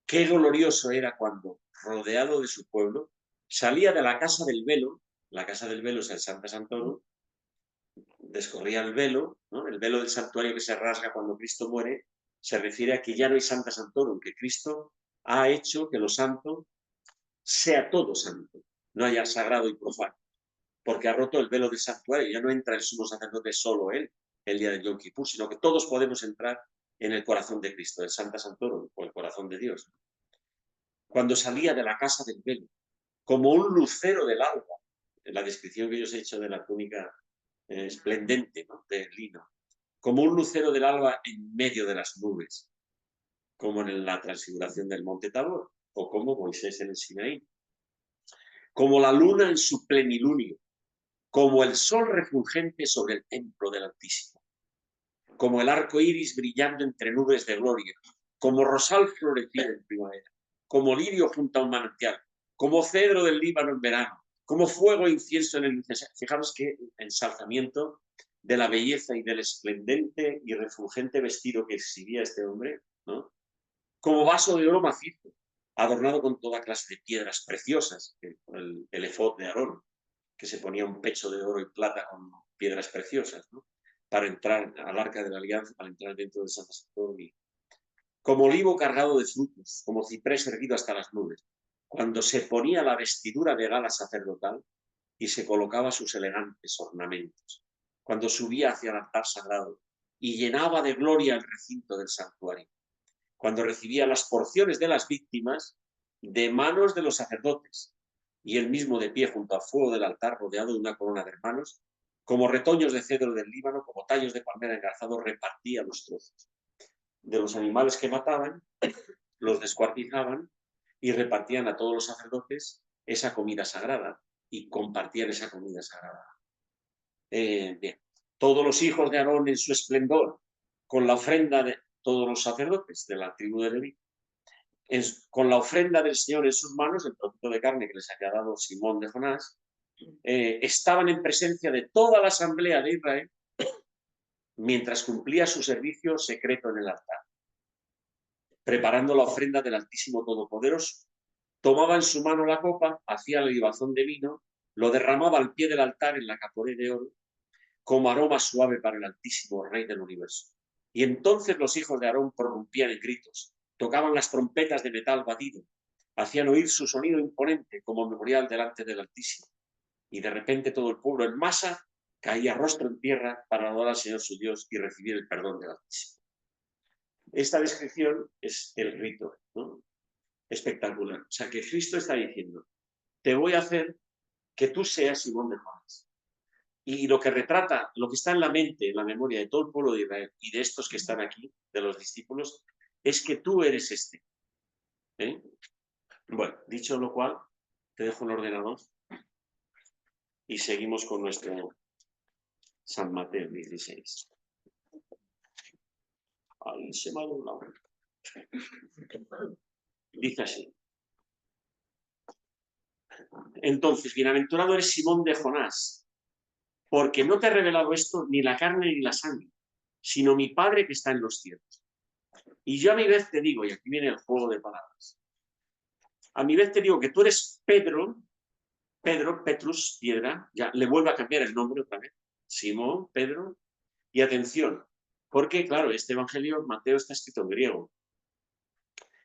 Qué glorioso era cuando, rodeado de su pueblo, salía de la casa del velo. La casa del velo es el Santa Santoro, descorría el velo, ¿no? El velo del santuario que se rasga cuando Cristo muere, se refiere a que ya no hay Santa Santorum, que Cristo ha hecho que lo santo sea todo santo, no haya sagrado y profano, porque ha roto el velo del santuario, ya no entra el sumo sacerdote solo él, el día de Yom Kippur, sino que todos podemos entrar en el corazón de Cristo, el Santa Santorum, o el corazón de Dios. Cuando salía de la casa del velo, como un lucero del alba, en la descripción que yo os he hecho de la túnica esplendente, ¿no?, de lino, como un lucero del alba en medio de las nubes, como en la transfiguración del monte Tabor, o como Moisés en el Sinaí, como la luna en su plenilunio, como el sol refulgente sobre el templo del Altísimo, como el arco iris brillando entre nubes de gloria, como rosal florecido en primavera, como lirio junto a un manantial, como cedro del Líbano en verano, como fuego e incienso en el incensario. Fijaros qué ensalzamiento de la belleza y del esplendente y refulgente vestido que exhibía este hombre, ¿no? Como vaso de oro macizo, adornado con toda clase de piedras preciosas, el efod de Aarón, que se ponía un pecho de oro y plata con piedras preciosas, ¿no?, para entrar al arca de la alianza, para entrar dentro de San Santuario. Como olivo cargado de frutos, como ciprés erguido hasta las nubes, cuando se ponía la vestidura de gala sacerdotal y se colocaba sus elegantes ornamentos, cuando subía hacia el altar sagrado y llenaba de gloria el recinto del santuario, cuando recibía las porciones de las víctimas de manos de los sacerdotes, y él mismo de pie junto al fuego del altar, rodeado de una corona de hermanos, como retoños de cedro del Líbano, como tallos de palmera engarzados, repartía los trozos de los animales que mataban, los descuartizaban y repartían a todos los sacerdotes esa comida sagrada, y compartían esa comida sagrada. Bien. Todos los hijos de Aarón en su esplendor, con la ofrenda de todos los sacerdotes de la tribu de Leví, con la ofrenda del Señor en sus manos, el trocito de carne que les había dado Simón de Jonás, estaban en presencia de toda la asamblea de Israel mientras cumplía su servicio secreto en el altar, preparando la ofrenda del Altísimo Todopoderoso. Tomaba en su mano la copa, hacía la libazón de vino, lo derramaba al pie del altar en la capote de oro, como aroma suave para el Altísimo Rey del universo. Y entonces los hijos de Aarón prorrumpían en gritos, tocaban las trompetas de metal batido, hacían oír su sonido imponente como memorial delante del Altísimo. Y de repente todo el pueblo en masa caía rostro en tierra para adorar al Señor su Dios y recibir el perdón del Altísimo. Esta descripción es el rito, ¿no?, espectacular. O sea, que Cristo está diciendo, te voy a hacer que tú seas Simón de Jonás. Y lo que retrata, lo que está en la mente, en la memoria de todo el pueblo de Israel y de estos que están aquí, de los discípulos, es que tú eres este. ¿Eh? Bueno, dicho lo cual, te dejo el ordenador y seguimos con nuestro San Mateo 16. Ahí se me ha doblado. Dice así. Entonces, bienaventurado eres Simón de Jonás, porque no te ha revelado esto ni la carne ni la sangre, sino mi Padre que está en los cielos. Y yo a mi vez te digo, y aquí viene el juego de palabras, a mi vez te digo que tú eres Pedro, Petrus, piedra, ya le vuelvo a cambiar el nombre otra vez, Simón, Pedro, y atención, porque claro, este evangelio, Mateo, está escrito en griego,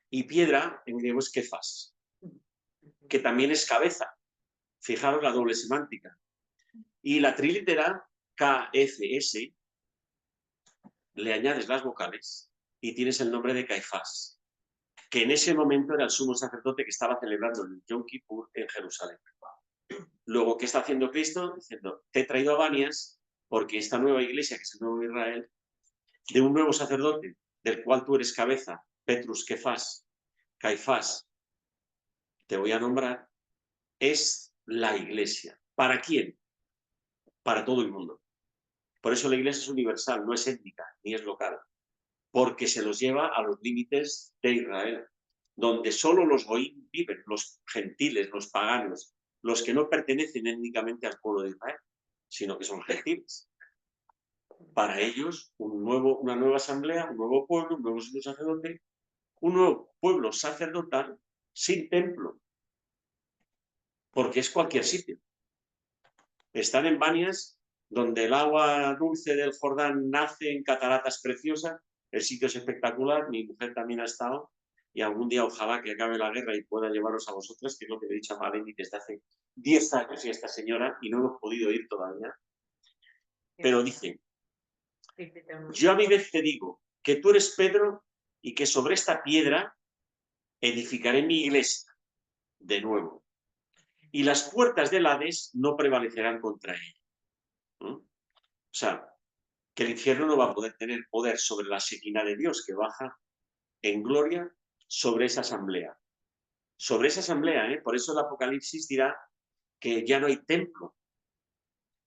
y piedra en griego es Kefas, que también es cabeza. Fijaros la doble semántica. Y la trilitera KFS, le añades las vocales y tienes el nombre de Caifás, que en ese momento era el sumo sacerdote que estaba celebrando el Yom Kippur en Jerusalén. Luego, ¿qué está haciendo Cristo? Diciendo, te he traído a Banias porque esta nueva iglesia, que es el nuevo Israel, de un nuevo sacerdote, del cual tú eres cabeza, Petrus, Kefas, Caifás, te voy a nombrar, es la iglesia. ¿Para quién? Para todo el mundo. Por eso la iglesia es universal, no es étnica, ni es local, porque se los lleva a los límites de Israel, donde solo los goín viven, los gentiles, los paganos, los que no pertenecen étnicamente al pueblo de Israel, sino que son gentiles. Para ellos, una nueva asamblea, un nuevo pueblo, un nuevo sacerdote, un nuevo pueblo sacerdotal sin templo, porque es cualquier sitio. Están en Banias, donde el agua dulce del Jordán nace en cataratas preciosas, el sitio es espectacular, mi mujer también ha estado, y algún día ojalá que acabe la guerra y pueda llevaros a vosotras, que es lo que le he dicho a Maleni desde hace 10 años y a esta señora, y no hemos podido ir todavía. Pero dice, yo a mi vez te digo que tú eres Pedro y que sobre esta piedra edificaré mi iglesia de nuevo, y las puertas del Hades no prevalecerán contra ella. ¿Mm? O sea, que el infierno no va a poder tener poder sobre la Shekinah de Dios, que baja en gloria sobre esa asamblea. Sobre esa asamblea, por eso el Apocalipsis dirá que ya no hay templo,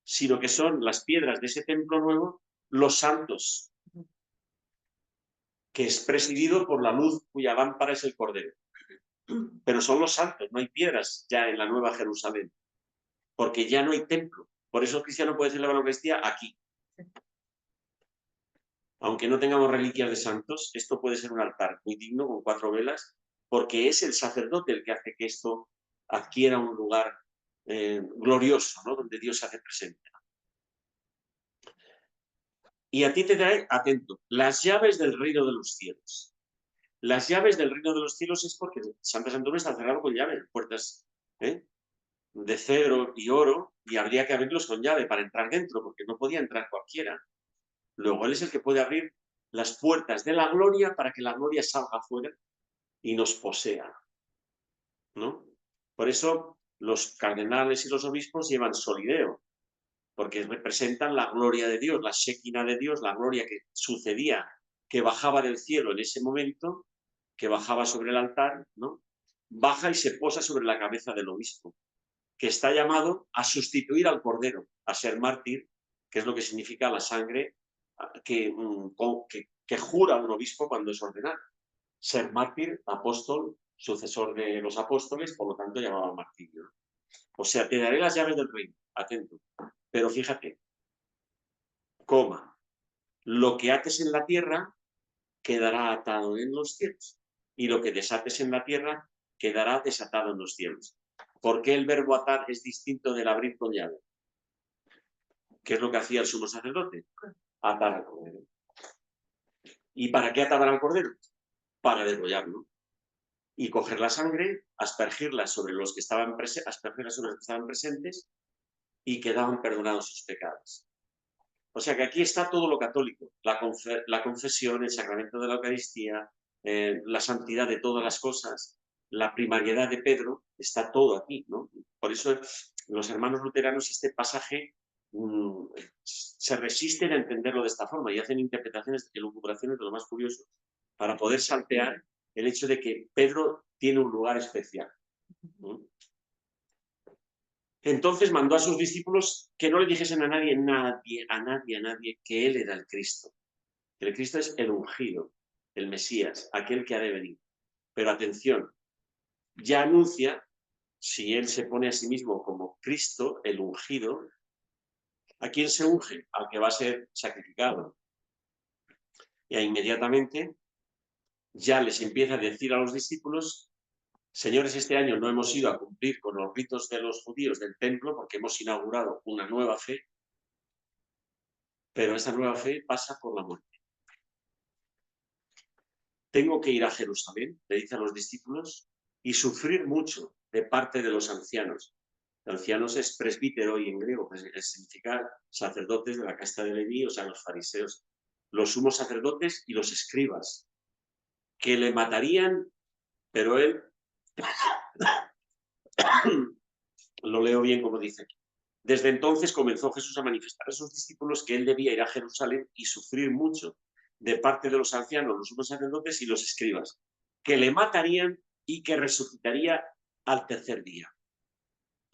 sino que son las piedras de ese templo nuevo, los santos, que es presidido por la luz cuya lámpara es el Cordero. Pero son los santos, no hay piedras ya en la Nueva Jerusalén, porque ya no hay templo. Por eso el cristiano puede celebrar la Eucaristía aquí. Aunque no tengamos reliquias de santos, esto puede ser un altar muy digno con 4 velas, porque es el sacerdote el que hace que esto adquiera un lugar glorioso, ¿no? Donde Dios se hace presente. Y a ti te trae, atento, las llaves del reino de los cielos. Las llaves del reino de los cielos es porque Santa Santume está cerrado con llaves, puertas de cedro y oro, y habría que abrirlos con llave para entrar dentro, porque no podía entrar cualquiera. Luego él es el que puede abrir las puertas de la gloria para que la gloria salga afuera y nos posea, ¿no? Por eso los cardenales y los obispos llevan solideo, porque representan la gloria de Dios, la Shekinah de Dios, la gloria que sucedía, que bajaba del cielo en ese momento, que bajaba sobre el altar, ¿no? Baja y se posa sobre la cabeza del obispo, que está llamado a sustituir al Cordero, a ser mártir, que es lo que significa la sangre que jura un obispo cuando es ordenado. Ser mártir, apóstol, sucesor de los apóstoles, por lo tanto llamaba martirio. O sea, te daré las llaves del reino, atento. Pero fíjate, coma, lo que ates en la tierra quedará atado en los cielos, y lo que desates en la tierra quedará desatado en los cielos. ¿Por qué el verbo atar es distinto del abrir con llave? ¿Qué es lo que hacía el sumo sacerdote? Atar al cordero. ¿Y para qué ataban al cordero? Para degollarlo. Y coger la sangre, aspergirla sobre los que estaban presentes y quedaban perdonados sus pecados. O sea que aquí está todo lo católico, la confesión, el sacramento de la Eucaristía, la santidad de todas las cosas, la primariedad de Pedro, está todo aquí, ¿no? Por eso los hermanos luteranos este pasaje se resisten a entenderlo de esta forma y hacen interpretaciones y lucubraciones de lo más curioso para poder saltear el hecho de que Pedro tiene un lugar especial, ¿no? Entonces mandó a sus discípulos que no le dijesen a nadie, que él era el Cristo. El Cristo es el ungido, el Mesías, aquel que ha de venir. Pero atención, ya anuncia, si él se pone a sí mismo como Cristo, el ungido, ¿a quién se unge? Al que va a ser sacrificado. Y inmediatamente ya les empieza a decir a los discípulos: señores, este año no hemos ido a cumplir con los ritos de los judíos del templo porque hemos inaugurado una nueva fe, pero esa nueva fe pasa por la muerte. Tengo que ir a Jerusalén, le dice a los discípulos, y sufrir mucho de parte de los ancianos. Ancianos es presbítero y en griego, es significar sacerdotes de la casta de Leví, o sea, los fariseos, los sumos sacerdotes y los escribas, que le matarían, pero él, lo leo bien como dice aquí. Desde entonces comenzó Jesús a manifestar a sus discípulos que él debía ir a Jerusalén y sufrir mucho de parte de los ancianos, los sumos sacerdotes y los escribas, que le matarían y que resucitaría al tercer día.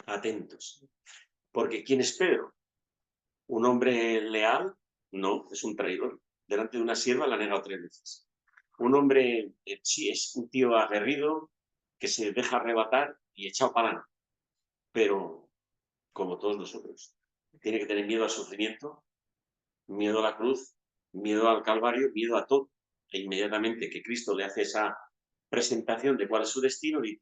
Atentos. Porque ¿quién es Pedro? ¿Un hombre leal? No, es un traidor. Delante de una sierva la ha negado 3 veces. Un hombre, sí, es un tío aguerrido que se deja arrebatar y echado para adelante. Pero, como todos nosotros, tiene que tener miedo al sufrimiento, miedo a la cruz, miedo al Calvario, miedo a todo. E inmediatamente que Cristo le hace esa presentación de cuál es su destino, dice: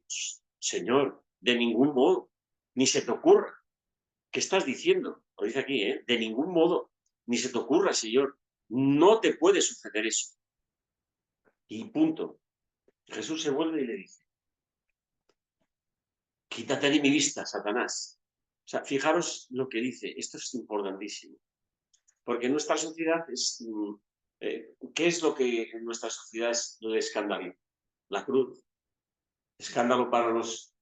Señor, de ningún modo, ni se te ocurra. ¿Qué estás diciendo? Lo dice aquí, de ningún modo, ni se te ocurra, Señor, no te puede suceder eso. Y punto. Jesús se vuelve y le dice: quítate de mi vista, Satanás. O sea, fijaros lo que dice, esto es importantísimo. Porque en nuestra sociedad ¿qué es lo que en nuestra sociedad es el escándalo? La cruz. Escándalo para los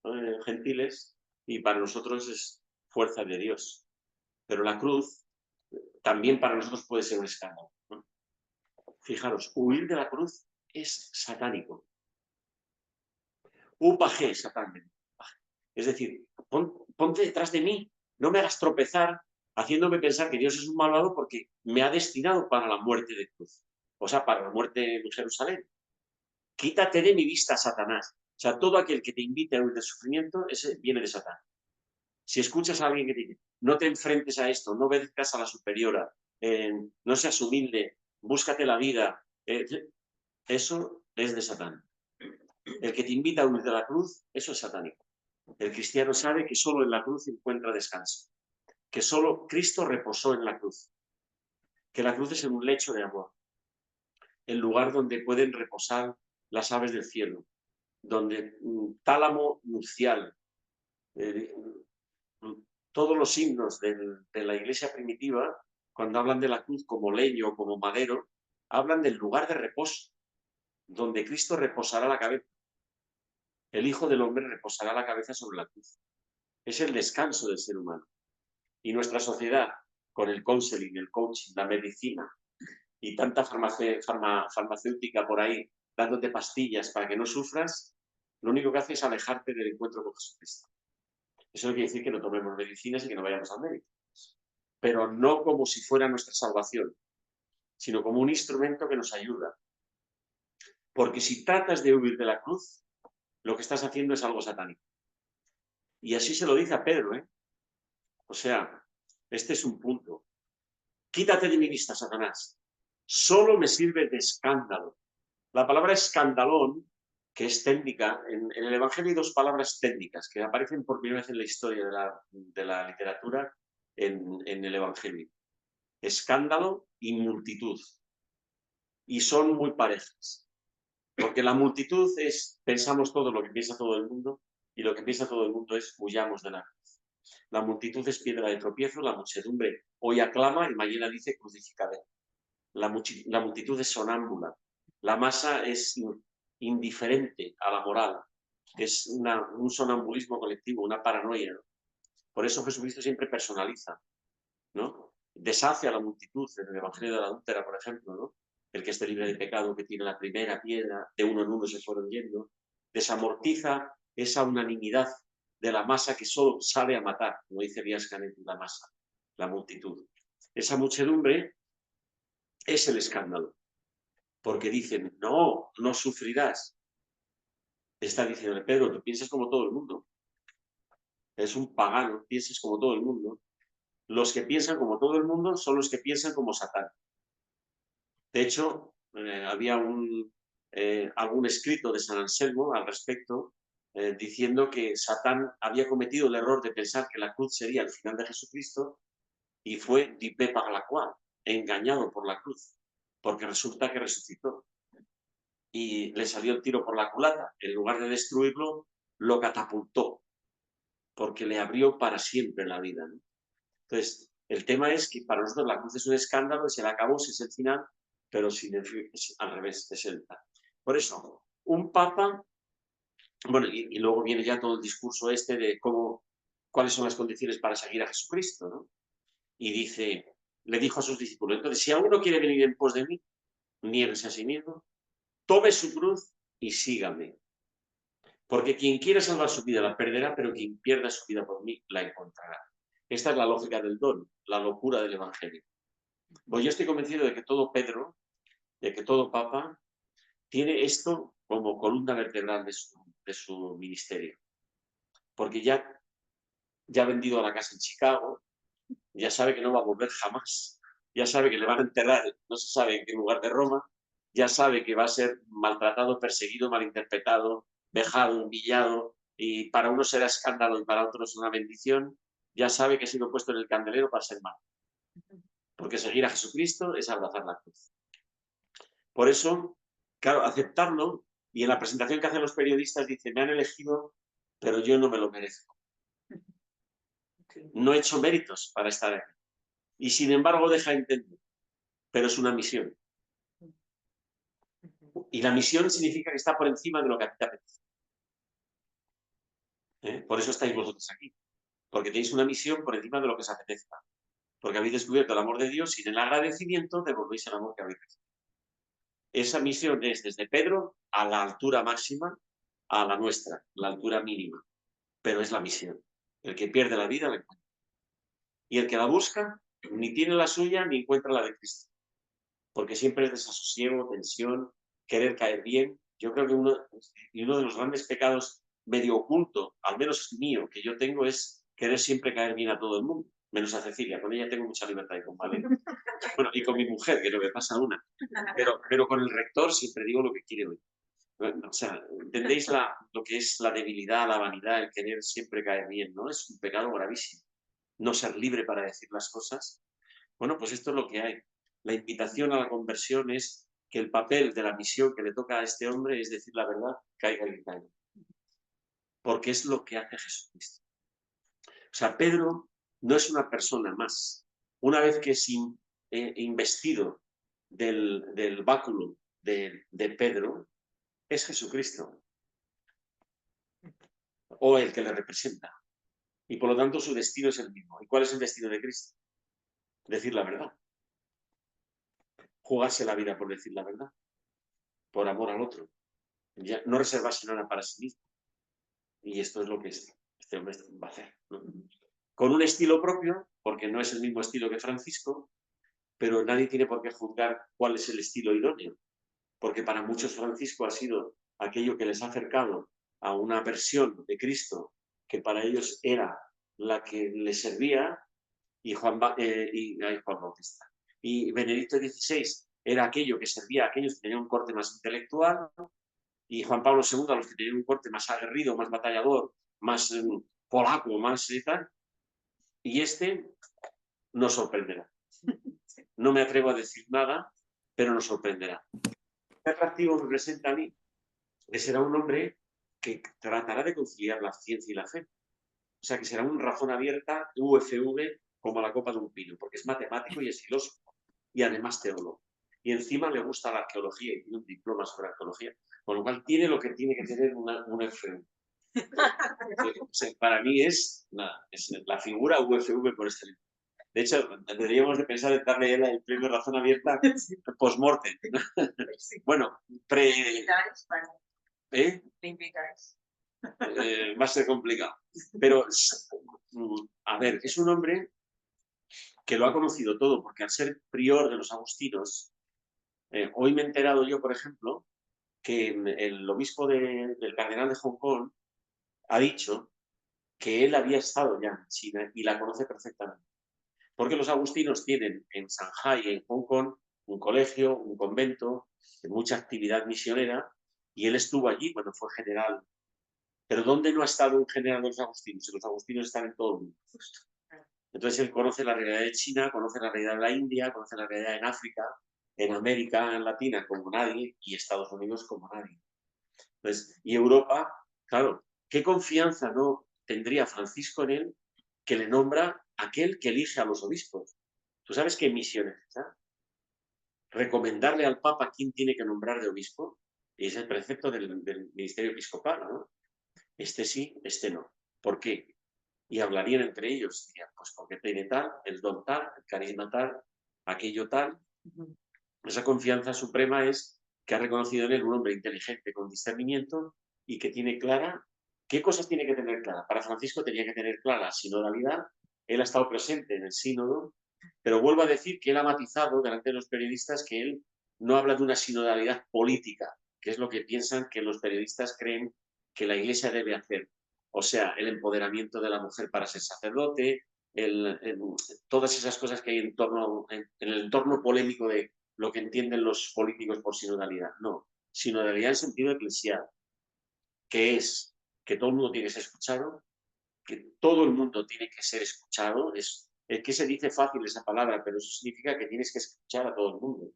gentiles y para nosotros es fuerza de Dios. Pero la cruz, también para nosotros puede ser un escándalo, ¿no? Fijaros, huir de la cruz es satánico. Upagé, Satán. Es decir, ponte detrás de mí, no me hagas tropezar haciéndome pensar que Dios es un malvado porque me ha destinado para la muerte de cruz. O sea, para la muerte en Jerusalén. Quítate de mi vista, Satanás. O sea, todo aquel que te invite a huir del sufrimiento, ese viene de Satán. Si escuchas a alguien que te dice, no te enfrentes a esto, no obedezcas a la superiora, no seas humilde, búscate la vida, eso es de Satán. El que te invita a huir de la cruz, eso es satánico. El cristiano sabe que solo en la cruz encuentra descanso, que solo Cristo reposó en la cruz, que la cruz es un lecho de amor, el lugar donde pueden reposar las aves del cielo, donde tálamo nupcial, todos los signos de la iglesia primitiva, cuando hablan de la cruz como leño, como madero, hablan del lugar de reposo, donde Cristo reposará la cabeza. El Hijo del Hombre reposará la cabeza sobre la cruz. Es el descanso del ser humano. Y nuestra sociedad, con el counseling, el coaching, la medicina y tanta farmacéutica por ahí dándote pastillas para que no sufras, lo único que hace es alejarte del encuentro con Jesucristo. Eso no quiere decir que no tomemos medicinas y que no vayamos al médico, pero no como si fuera nuestra salvación, sino como un instrumento que nos ayuda. Porque si tratas de huir de la cruz, lo que estás haciendo es algo satánico. Y así se lo dice a Pedro, ¿eh? O sea, este es un punto. Quítate de mi vista, Satanás. Solo me sirve de escándalo. La palabra escandalón, que es técnica, en el Evangelio hay dos palabras técnicas que aparecen por primera vez en la historia de la literatura en el Evangelio. Escándalo y multitud. Y son muy parejas. Porque la multitud es, pensamos todo lo que piensa todo el mundo, y lo que piensa todo el mundo es, huyamos de la cruz. La multitud es piedra de tropiezo, la muchedumbre hoy aclama y mañana dice crucificado. La multitud es sonámbula, la masa es indiferente a la moral, es un sonambulismo colectivo, una paranoia, ¿no? Por eso Jesucristo siempre personaliza, ¿no? Deshace a la multitud en el Evangelio de la adúltera, por ejemplo, ¿no? El que esté libre de pecado, que tiene la primera piedra, de uno en uno se fueron yendo, desamortiza esa unanimidad de la masa que solo sabe a matar, como dice Díaz Canet, la masa, la multitud. Esa muchedumbre es el escándalo, porque dicen, no, no sufrirás. Está diciendo Pedro, tú piensas como todo el mundo. Es un pagano, piensas como todo el mundo. Los que piensan como todo el mundo son los que piensan como Satán. De hecho, había algún escrito de San Anselmo al respecto, diciendo que Satán había cometido el error de pensar que la cruz sería el final de Jesucristo y fue dupé par la croix, engañado por la cruz, porque resulta que resucitó. Y le salió el tiro por la culata. En lugar de destruirlo, lo catapultó, porque le abrió para siempre la vida, ¿no? Entonces, el tema es que para nosotros la cruz es un escándalo, es el acabose, es el final, pero sin es al revés, es el tal. Por eso, un papa, bueno, y luego viene ya todo el discurso este de cuáles son las condiciones para seguir a Jesucristo, ¿no? Y dice, le dijo a sus discípulos, entonces, si alguno quiere venir en pos de mí, niéguese a sí mismo, tome su cruz y sígame. Porque quien quiera salvar su vida la perderá, pero quien pierda su vida por mí la encontrará. Esta es la lógica del don, la locura del Evangelio. Pues yo estoy convencido de que todo Pedro, de que todo Papa, tiene esto como columna vertebral de su ministerio. Porque ya ha vendido a la casa en Chicago, ya sabe que no va a volver jamás, ya sabe que le van a enterrar, no se sabe en qué lugar de Roma, ya sabe que va a ser maltratado, perseguido, malinterpretado, vejado, humillado, y para unos será escándalo y para otros una bendición, ya sabe que ha sido puesto en el candelero para ser malo. Porque seguir a Jesucristo es abrazar la cruz. Por eso, claro, aceptarlo, y en la presentación que hacen los periodistas dice, me han elegido, pero yo no me lo merezco. No he hecho méritos para estar aquí. Y sin embargo deja entender, pero es una misión. Y la misión significa que está por encima de lo que a ti te apetece. Por eso estáis vosotros aquí. Porque tenéis una misión por encima de lo que os apetezca. porque habéis descubierto el amor de Dios y en el agradecimiento devolvéis el amor que habéis recibido. Esa misión es desde Pedro a la altura máxima a la nuestra, la altura mínima, pero es la misión. El que pierde la vida la encuentra. Y el que la busca ni tiene la suya ni encuentra la de Cristo, porque siempre es desasosiego, tensión, querer caer bien. Yo creo que uno de los grandes pecados medio oculto, al menos mío, que yo tengo es querer siempre caer bien a todo el mundo, menos a Cecilia. Con ella tengo mucha libertad y con Valeria. Bueno, y con mi mujer, que no me pasa una. Pero con el rector siempre digo lo que quiere oír. O sea, ¿entendéis lo que es la debilidad, la vanidad, el querer siempre caer bien? ¿No? Es un pecado gravísimo. No ser libre para decir las cosas. Bueno, pues esto es lo que hay. La invitación a la conversión es que el papel de la misión que le toca a este hombre es decir la verdad, caiga el que caiga. Porque es lo que hace Jesucristo. O sea, Pedro no es una persona más. Una vez que es investido del báculo de Pedro, es Jesucristo, o el que le representa. Y por lo tanto su destino es el mismo. ¿Y cuál es el destino de Cristo? Decir la verdad. Jugarse la vida por decir la verdad. Por amor al otro. Ya, no reservarse nada para sí mismo. Y esto es lo que este hombre va a hacer, ¿no? Con un estilo propio, porque no es el mismo estilo que Francisco, pero nadie tiene por qué juzgar cuál es el estilo idóneo. Porque para muchos Francisco ha sido aquello que les ha acercado a una versión de Cristo que para ellos era la que les servía, y Juan Bautista. Y Benedicto XVI era aquello que servía a aquellos que tenían un corte más intelectual, y Juan Pablo II a los que tenían un corte más aguerrido, más batallador, más polaco, más y tal. Y este nos sorprenderá. No me atrevo a decir nada, pero nos sorprenderá. ¿Qué atractivo me presenta a mí? Que será un hombre que tratará de conciliar la ciencia y la fe. O sea, que será un razón abierta, UFV, como la copa de un pino, porque es matemático y es filósofo, y además teólogo. Y encima le gusta la arqueología y tiene un diploma sobre arqueología, con lo cual tiene lo que tiene que tener una UFV. O sea, para mí es la figura UFV por este libro. De hecho, deberíamos de pensar en darle el premio Razón Abierta post-mortem. Bueno, ¿eh? Te invitáis. Va a ser complicado. Pero, a ver, es un hombre que lo ha conocido todo, porque al ser prior de los agustinos, hoy me he enterado yo, por ejemplo, que el obispo del cardenal de Hong Kong ha dicho que él había estado ya en China y la conoce perfectamente. Porque los agustinos tienen en Shanghái, en Hong Kong, un colegio, un convento, mucha actividad misionera, y él estuvo allí cuando fue general. Pero ¿dónde no ha estado un general de los agustinos? Los agustinos están en todo el mundo. Entonces él conoce la realidad de China, conoce la realidad de la India, conoce la realidad en África, en América Latina como nadie, y Estados Unidos como nadie. Entonces, y Europa, claro, ¿qué confianza no tendría Francisco en él que le nombra aquel que elige a los obispos? ¿Tú sabes qué misión es esa? Recomendarle al Papa quién tiene que nombrar de obispo, y es el precepto del ministerio episcopal, ¿no? Este sí, este no. ¿Por qué? Y hablarían entre ellos, dirían, pues porque tiene tal, el don tal, el carisma tal, aquello tal. Esa confianza suprema es que ha reconocido en él un hombre inteligente con discernimiento y que tiene clara, ¿qué cosas tiene que tener clara? Para Francisco tenía que tener clara la sinodalidad, él ha estado presente en el sínodo, pero vuelvo a decir que él ha matizado delante de los periodistas que él no habla de una sinodalidad política, que es lo que piensan que los periodistas creen que la Iglesia debe hacer. O sea, el empoderamiento de la mujer para ser sacerdote, todas esas cosas que hay en el entorno polémico de lo que entienden los políticos por sinodalidad. No, sinodalidad en sentido eclesial, que es que todo el mundo tiene que ser escuchado, que todo el mundo tiene que ser escuchado. Es que se dice fácil esa palabra, pero eso significa que tienes que escuchar a todo el mundo.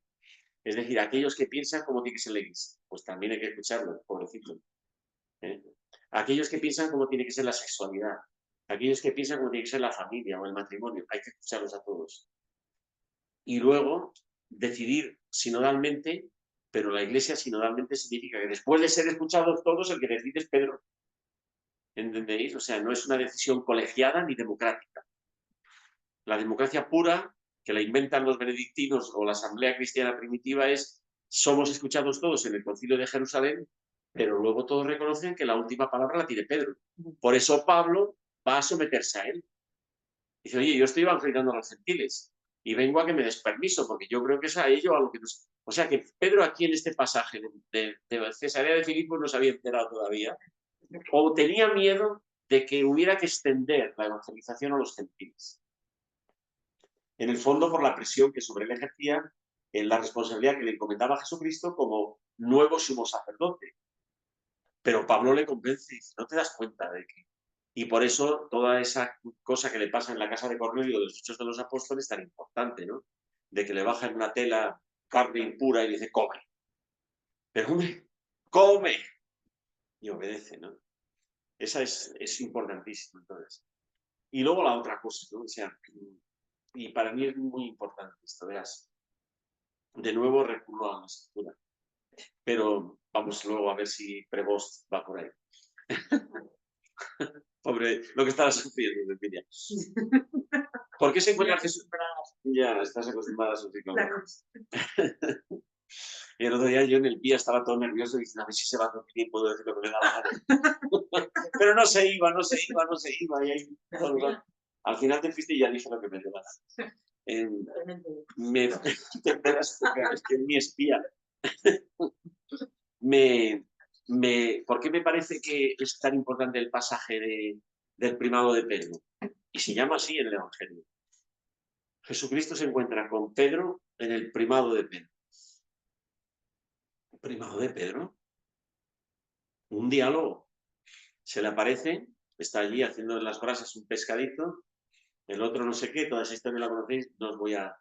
Es decir, aquellos que piensan cómo tiene que ser la Iglesia, pues también hay que escucharlo, pobrecito. Aquellos que piensan cómo tiene que ser la sexualidad, aquellos que piensan cómo tiene que ser la familia o el matrimonio, hay que escucharlos a todos. Y luego decidir sinodalmente, pero la Iglesia sinodalmente significa que después de ser escuchados todos, el que decide es Pedro. ¿Entendéis? O sea, no es una decisión colegiada ni democrática. La democracia pura, que la inventan los benedictinos o la asamblea cristiana primitiva, es somos escuchados todos en el concilio de Jerusalén, pero luego todos reconocen que la última palabra la tiene Pedro. Por eso Pablo va a someterse a él. Dice, oye, yo estoy evangelizando a los gentiles y vengo a que me des permiso, porque yo creo que es a ello a lo que nos... O sea que Pedro aquí en este pasaje de Cesarea de Filipos no se había enterado todavía, o tenía miedo de que hubiera que extender la evangelización a los gentiles. En el fondo, por la presión que sobre él ejercía en la responsabilidad que le encomendaba a Jesucristo como nuevo sumo sacerdote. Pero Pablo le convence y dice, ¿no te das cuenta de que? Y por eso toda esa cosa que le pasa en la casa de Cornelio de los Hechos de los Apóstoles es tan importante, ¿no? De que le baja en una tela carne impura y le dice, come. Pero hombre, come. Y obedece, ¿no? Esa es importantísima, entonces. Y luego la otra cosa, ¿no? O sea, y para mí es muy importante esto, verás. De nuevo recurro a la escritura. Pero vamos luego a ver si Prevost va por ahí. Pobre, lo que estaba sufriendo, Cecilia. ¿Por qué se encuentra Jesús? Ya, estás acostumbrada a su ciclo. Y el otro día yo en el pie estaba todo nervioso y diciendo, a ver si se va a dormir y puedo decir lo que me da la gana. Pero no se iba. Y ahí, al final te fuiste y ya dije lo que me dio la gana. Te enteras porque es que es mi espía. ¿Por qué me parece que es tan importante el pasaje del primado de Pedro? Y se llama así en el Evangelio. Jesucristo se encuentra con Pedro en el primado de Pedro. ¿Primado de Pedro? Un diálogo. Se le aparece, está allí haciendo en las brasas un pescadito, el otro no sé qué, toda esa historia la conocéis, no os voy a...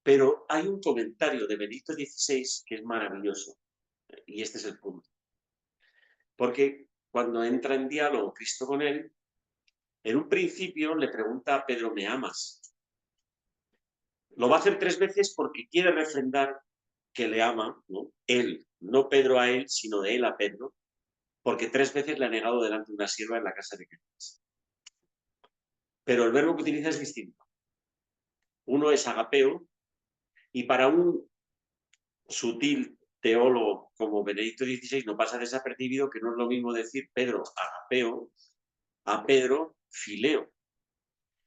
Pero hay un comentario de Benedicto XVI que es maravilloso. Y este es el punto. Porque cuando entra en diálogo Cristo con él, en un principio le pregunta a Pedro, ¿me amas? Lo va a hacer 3 veces porque quiere refrendar que le ama, ¿no? Él, no Pedro a él, sino de él a Pedro, porque 3 veces le ha negado delante de una sierva en la casa de Cleofás. Pero el verbo que utiliza es distinto. Uno es agapeo, y para un sutil teólogo como Benedicto XVI no pasa desapercibido que no es lo mismo decir Pedro agapeo a Pedro fileo.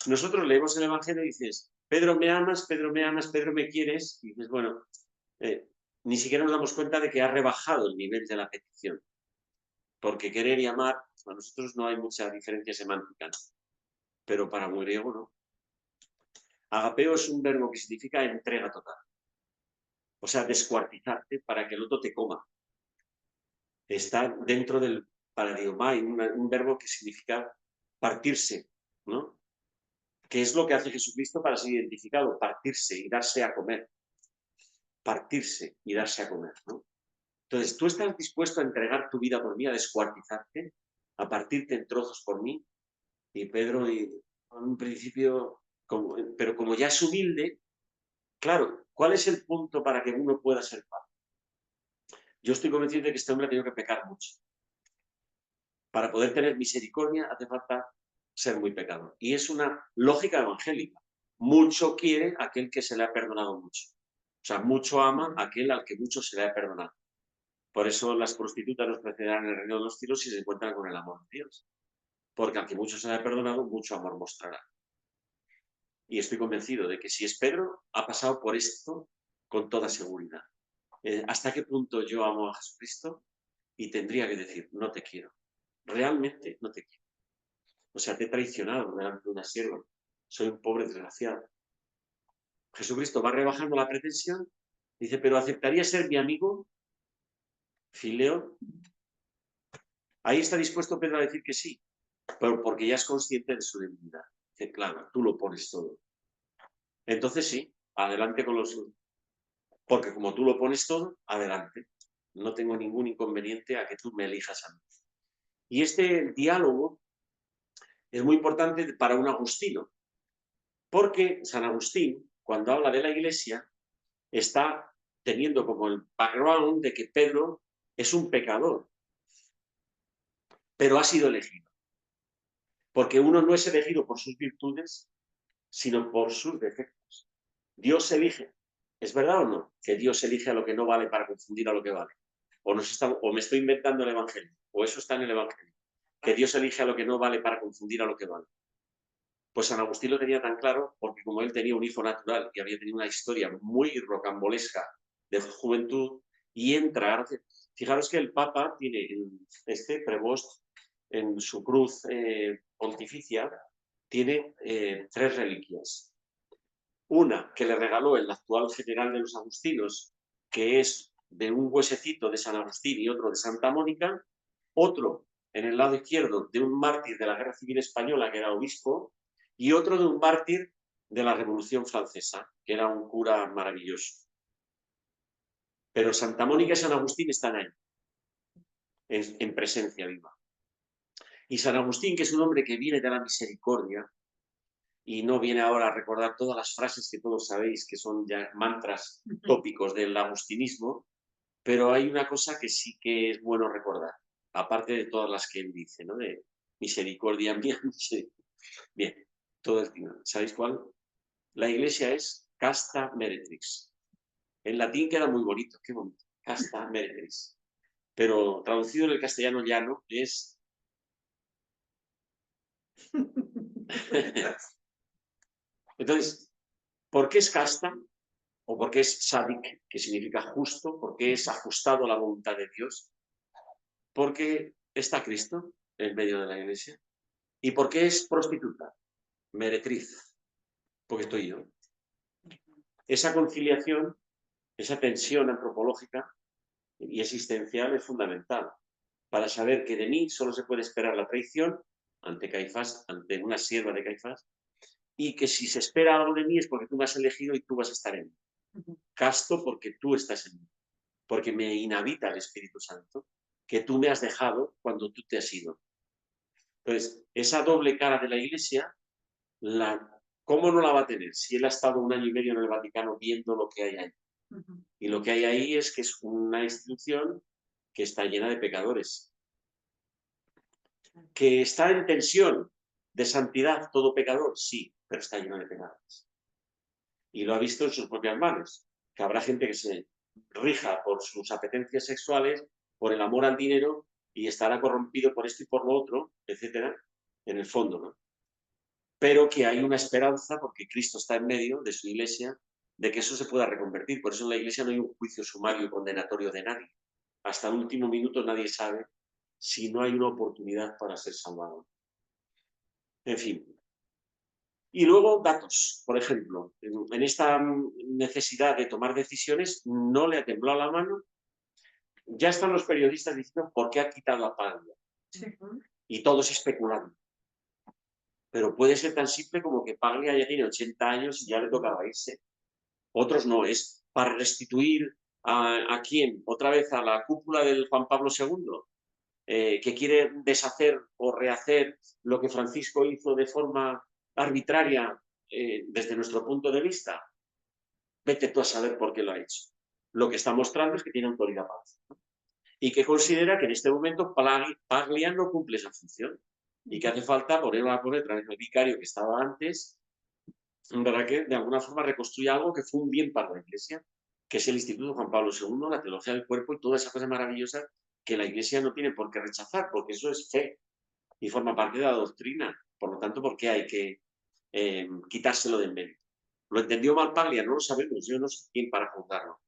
Nosotros leemos el Evangelio y dices, Pedro me amas, Pedro me amas, Pedro me quieres, y dices, bueno, ni siquiera nos damos cuenta de que ha rebajado el nivel de la petición. Porque querer y amar, para nosotros no hay mucha diferencia semántica, ¿no? Pero para un griego no. Agapeo es un verbo que significa entrega total. O sea, descuartizarte para que el otro te coma. Está dentro del paradigma, hay un verbo que significa partirse, ¿no? ¿Qué es lo que hace Jesucristo para ser identificado? Partirse y darse a comer. Partirse y darse a comer, ¿no? Entonces, ¿tú estás dispuesto a entregar tu vida por mí, a descuartizarte, a partirte en trozos por mí? Y Pedro, en un principio, pero como ya es humilde, claro, ¿cuál es el punto para que uno pueda ser padre? Yo estoy convencido de que este hombre ha tenido que pecar mucho. Para poder tener misericordia hace falta ser muy pecador. Y es una lógica evangélica. Mucho quiere aquel que se le ha perdonado mucho. O sea, mucho ama aquel al que mucho se le ha perdonado. Por eso las prostitutas nos precederán en el reino de los cielos si se encuentran con el amor de Dios. Porque al que mucho se le ha perdonado, mucho amor mostrará. Y estoy convencido de que si es Pedro, ha pasado por esto con toda seguridad. ¿Hasta qué punto yo amo a Jesucristo? Y tendría que decir, no te quiero. Realmente no te quiero. O sea, te he traicionado delante de una sierva. Soy un pobre desgraciado. Jesucristo va rebajando la pretensión. Dice, pero ¿aceptaría ser mi amigo? Fileo. Ahí está dispuesto Pedro a decir que sí, pero porque ya es consciente de su debilidad. Dice, claro, tú lo pones todo. Entonces sí, adelante con los... Porque como tú lo pones todo, adelante. No tengo ningún inconveniente a que tú me elijas a mí. Y este diálogo es muy importante para un agustino, porque San Agustín, cuando habla de la Iglesia, está teniendo como el background de que Pedro es un pecador, pero ha sido elegido. Porque uno no es elegido por sus virtudes, sino por sus defectos. Dios elige. ¿Es verdad o no? Que Dios elige a lo que no vale para confundir a lo que vale. O me estoy inventando el Evangelio. O eso está en el Evangelio. Que Dios elige a lo que no vale para confundir a lo que vale. Pues San Agustín lo tenía tan claro porque como él tenía un hijo natural y había tenido una historia muy rocambolesca de juventud y entra, fijaros que el Papa tiene este Prevost en su cruz pontificia, tiene 3 reliquias. Una que le regaló el actual general de los agustinos, que es de un huesecito de San Agustín y otro de Santa Mónica, otro en el lado izquierdo de un mártir de la Guerra Civil Española, que era obispo, y otro de un mártir de la Revolución Francesa, que era un cura maravilloso. Pero Santa Mónica y San Agustín están ahí, en presencia viva. Y San Agustín, que es un hombre que viene de la misericordia, y no viene ahora a recordar todas las frases que todos sabéis que son ya mantras tópicos del agustinismo, pero hay una cosa que sí que es bueno recordar, aparte de todas las que él dice, ¿no? De misericordia mía, misericordia. Bien, todo el final. ¿Sabéis cuál? La iglesia es casta meretrix. En latín queda muy bonito, qué bonito, casta meretrix. Pero traducido en el castellano llano es... Entonces, ¿por qué es casta? ¿O por qué es sadik, que significa justo? ¿Por qué es ajustado a la voluntad de Dios? Porque está Cristo en medio de la iglesia. ¿Y por qué es prostituta? Meretriz, porque estoy yo. Esa conciliación, esa tensión antropológica y existencial es fundamental para saber que de mí solo se puede esperar la traición ante Caifás, ante una sierva de Caifás, y que si se espera algo de mí es porque tú me has elegido y tú vas a estar en mí. Casto porque tú estás en mí, porque me inhabita el Espíritu Santo, que tú me has dejado cuando tú te has ido. Entonces, esa doble cara de la Iglesia, ¿cómo no la va a tener si él ha estado 1 año y medio en el Vaticano viendo lo que hay ahí? Y lo que hay ahí es que es una institución que está llena de pecadores, que está en tensión de santidad, todo pecador, sí, pero está lleno de pecadores. Y lo ha visto en sus propias manos, que habrá gente que se rija por sus apetencias sexuales, por el amor al dinero, y estará corrompido por esto y por lo otro, etcétera, en el fondo, ¿no? Pero que hay una esperanza, porque Cristo está en medio de su iglesia, de que eso se pueda reconvertir. Por eso en la iglesia no hay un juicio sumario y condenatorio de nadie. Hasta el último minuto nadie sabe si no hay una oportunidad para ser salvado. En fin. Y luego datos, por ejemplo, en esta necesidad de tomar decisiones no le ha temblado la mano. Ya están los periodistas diciendo por qué ha quitado la palabra. Sí. Y todos especulando. Pero puede ser tan simple como que Paglia ya tiene 80 años y ya le tocaba irse. Otros no, es para restituir ¿a quién? Otra vez a la cúpula del Juan Pablo II, que quiere deshacer o rehacer lo que Francisco hizo de forma arbitraria desde nuestro punto de vista. Vete tú a saber por qué lo ha hecho. Lo que está mostrando es que tiene autoridad para hacerlo. Y que considera que en este momento Paglia no cumple esa función y que hace falta poner otra vez el vicario que estaba antes, para que de alguna forma reconstruya algo que fue un bien para la Iglesia, que es el Instituto Juan Pablo II, la teología del cuerpo y toda esa cosa maravillosa que la Iglesia no tiene por qué rechazar, porque eso es fe y forma parte de la doctrina. Por lo tanto, ¿por qué hay que quitárselo de en medio? ¿Lo entendió mal Paglia? No lo sabemos, yo no sé quién para juzgarlo.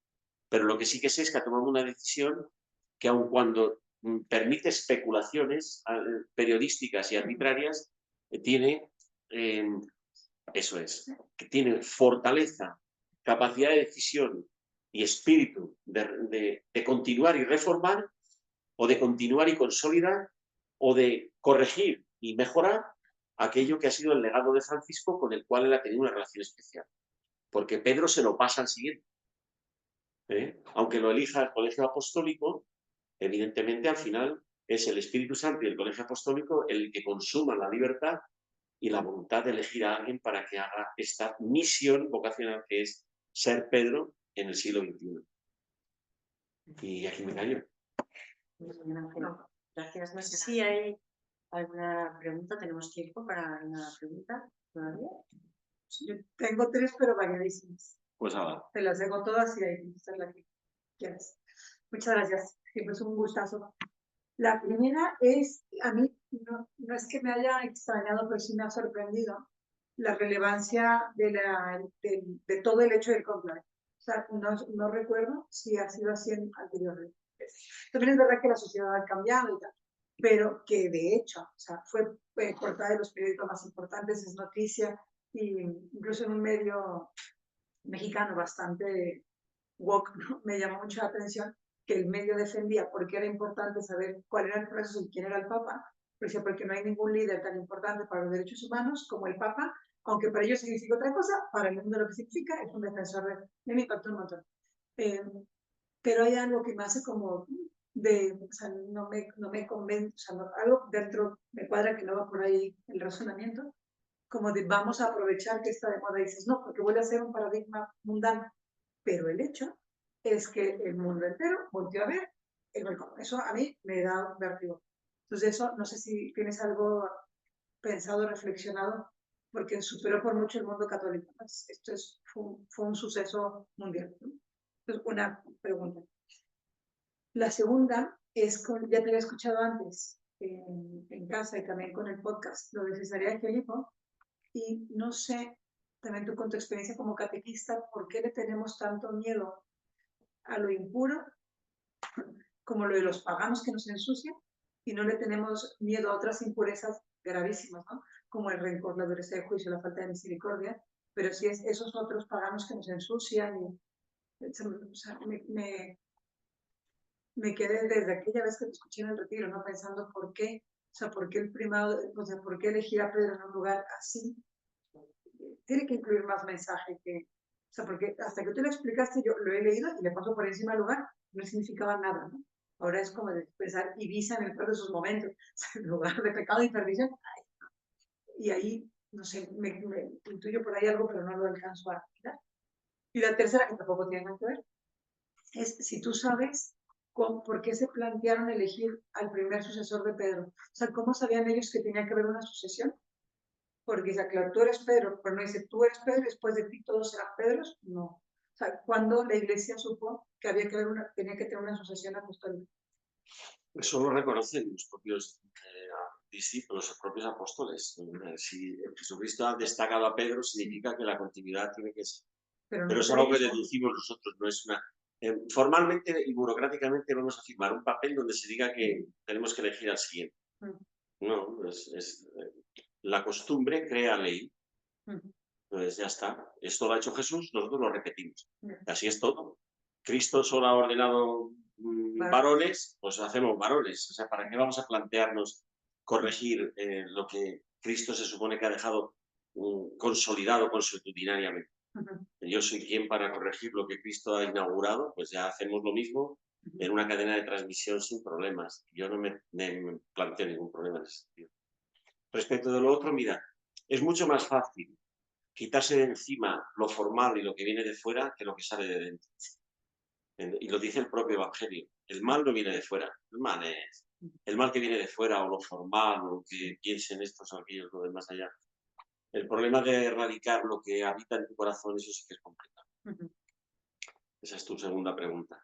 Pero lo que sí que sé es que ha tomado una decisión que aun cuando permite especulaciones periodísticas y arbitrarias, tiene, eso es, que tiene fortaleza, capacidad de decisión y espíritu de continuar y reformar, o de continuar y consolidar, o de corregir y mejorar aquello que ha sido el legado de Francisco, con el cual él ha tenido una relación especial. Porque Pedro se lo pasa al siguiente. Aunque lo elija el Colegio Apostólico, evidentemente al final es el Espíritu Santo y el Colegio Apostólico el que consuma la libertad y la voluntad de elegir a alguien para que haga esta misión vocacional que es ser Pedro en el siglo XXI. Y aquí me callo. Gracias. No sé si hay alguna pregunta. ¿Tenemos tiempo para una pregunta todavía? Yo tengo 3, pero variadísimas. Pues ahora. Te las dejo todas y ahí esta es la que quieras. Muchas gracias. Siempre es un gustazo. La primera es, a mí no es que me haya extrañado, pero sí me ha sorprendido la relevancia de todo el hecho del conclave. O sea, no recuerdo si ha sido así anteriormente. También es verdad que la sociedad ha cambiado y tal, pero que de hecho, o sea, fue portada de los periódicos más importantes, es noticia, y incluso en un medio mexicano bastante woke, ¿no? Me llamó mucho la atención que el medio defendía porque era importante saber cuál era el proceso y quién era el Papa, porque no hay ningún líder tan importante para los derechos humanos como el Papa, aunque para ellos significa otra cosa, para el mundo lo que significa es un defensor de mi impacto un montón. Pero hay algo que me hace como o sea, no me convence, o sea, algo dentro me cuadra que no va por ahí el razonamiento, como de vamos a aprovechar que está de moda y dices, no, porque vuelve a ser un paradigma mundano, pero el hecho es que el mundo entero volvió a ver el balcón. Eso a mí me da vértigo. Entonces eso, no sé si tienes algo pensado, reflexionado, porque superó por mucho el mundo católico. Esto fue un suceso mundial, ¿no? Entonces, una pregunta. La segunda es, ya te había escuchado antes en casa y también con el podcast, lo de Cesarea Filipo, y no sé, también tú con tu experiencia como catequista, ¿por qué le tenemos tanto miedo a lo impuro, como lo de los paganos que nos ensucian, y no le tenemos miedo a otras impurezas gravísimas, ¿no? Como el rencor, la dureza de juicio, la falta de misericordia, pero si es esos otros paganos que nos ensucian, o sea, me quedé desde aquella vez que te escuché en el retiro, ¿no? Pensando por qué, o sea, por qué el primado, o sea, por qué elegir a Pedro en un lugar así. Tiene que incluir más mensaje que, o sea, porque hasta que tú lo explicaste, yo lo he leído y le paso por encima al lugar, no significaba nada, ¿no? Ahora es como de pensar Ibiza en el peor de sus momentos, o sea, en lugar de pecado y perdición, y ahí, no sé, me intuyo por ahí algo, pero no lo alcanzo a mirar. Y la tercera, que tampoco tiene nada que ver, es si tú sabes por qué se plantearon elegir al primer sucesor de Pedro. O sea, ¿cómo sabían ellos que tenía que haber una sucesión? Porque dice, claro, tú eres Pedro, pero no dice, tú eres Pedro, después de ti todos serán Pedros. No. O sea, cuando la iglesia supo que había que haber tenía que tener una sucesión apostólica. Eso lo reconocen los propios discípulos, los propios apóstoles. Si Jesucristo ha destacado a Pedro, significa que la continuidad tiene que ser. Pero es algo que deducimos nosotros, no es una... formalmente y burocráticamente vamos a firmar un papel donde se diga que tenemos que elegir al siguiente. No, la costumbre crea ley. Entonces ya está. Esto lo ha hecho Jesús, nosotros lo repetimos. Así es todo. Cristo solo ha ordenado varones, pues hacemos varones. O sea, ¿para qué vamos a plantearnos corregir lo que Cristo se supone que ha dejado consolidado consuetudinariamente? Yo soy quien para corregir lo que Cristo ha inaugurado, pues ya hacemos lo mismo en una cadena de transmisión sin problemas. Yo no me planteo ningún problema en ese sentido. Respecto de lo otro, mira, es mucho más fácil quitarse de encima lo formal y lo que viene de fuera que lo que sale de dentro. Y lo dice el propio Evangelio. El mal no viene de fuera. El mal es el mal que viene de fuera o lo formal o lo que piensen estos o aquellos, lo demás allá. El problema de erradicar lo que habita en tu corazón, eso sí que es complicado. Esa es tu segunda pregunta.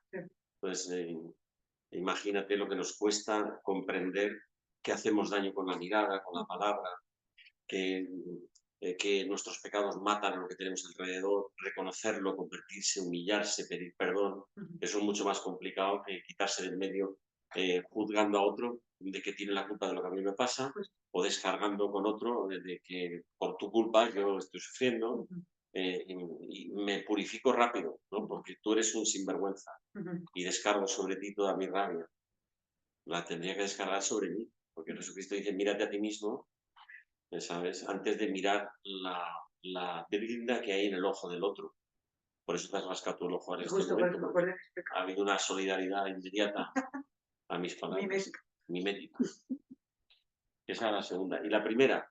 Pues imagínate lo que nos cuesta comprender que hacemos daño con la mirada, con la palabra, que nuestros pecados matan a lo que tenemos alrededor, reconocerlo, convertirse, humillarse, pedir perdón. Eso es mucho más complicado que quitarse del medio juzgando a otro de que tiene la culpa de lo que a mí me pasa o descargando con otro de que por tu culpa yo estoy sufriendo y me purifico rápido, ¿no? Porque tú eres un sinvergüenza y descargo sobre ti toda mi rabia. La tendría que descargar sobre mí, porque Jesucristo dice, mírate a ti mismo, ¿sabes? Antes de mirar la debilidad que hay en el ojo del otro. Por eso te has rascado tú el ojo en este momento. Ha habido una solidaridad inmediata a mis palabras. Mimética. Esa es la segunda. Y la primera,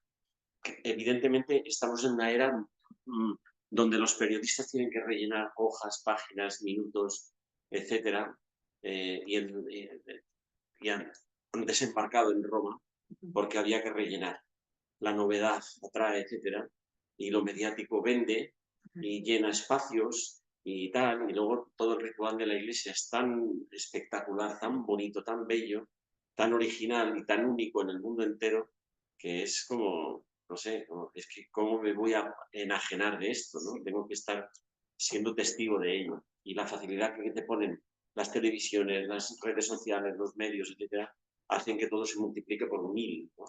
evidentemente estamos en una era donde los periodistas tienen que rellenar hojas, páginas, minutos, etcétera, y han desembarcado en Roma porque había que rellenar. La novedad atrae, etcétera. y lo mediático vende y llena espacios y tal, y luego todo el ritual de la iglesia es tan espectacular, tan bonito, tan bello, tan original y tan único en el mundo entero, que es como, no sé, es que cómo me voy a enajenar de esto, ¿no? Tengo que estar siendo testigo de ello. Y la facilidad que te ponen las televisiones, las redes sociales, los medios, etcétera, hacen que todo se multiplique por 1000, ¿no?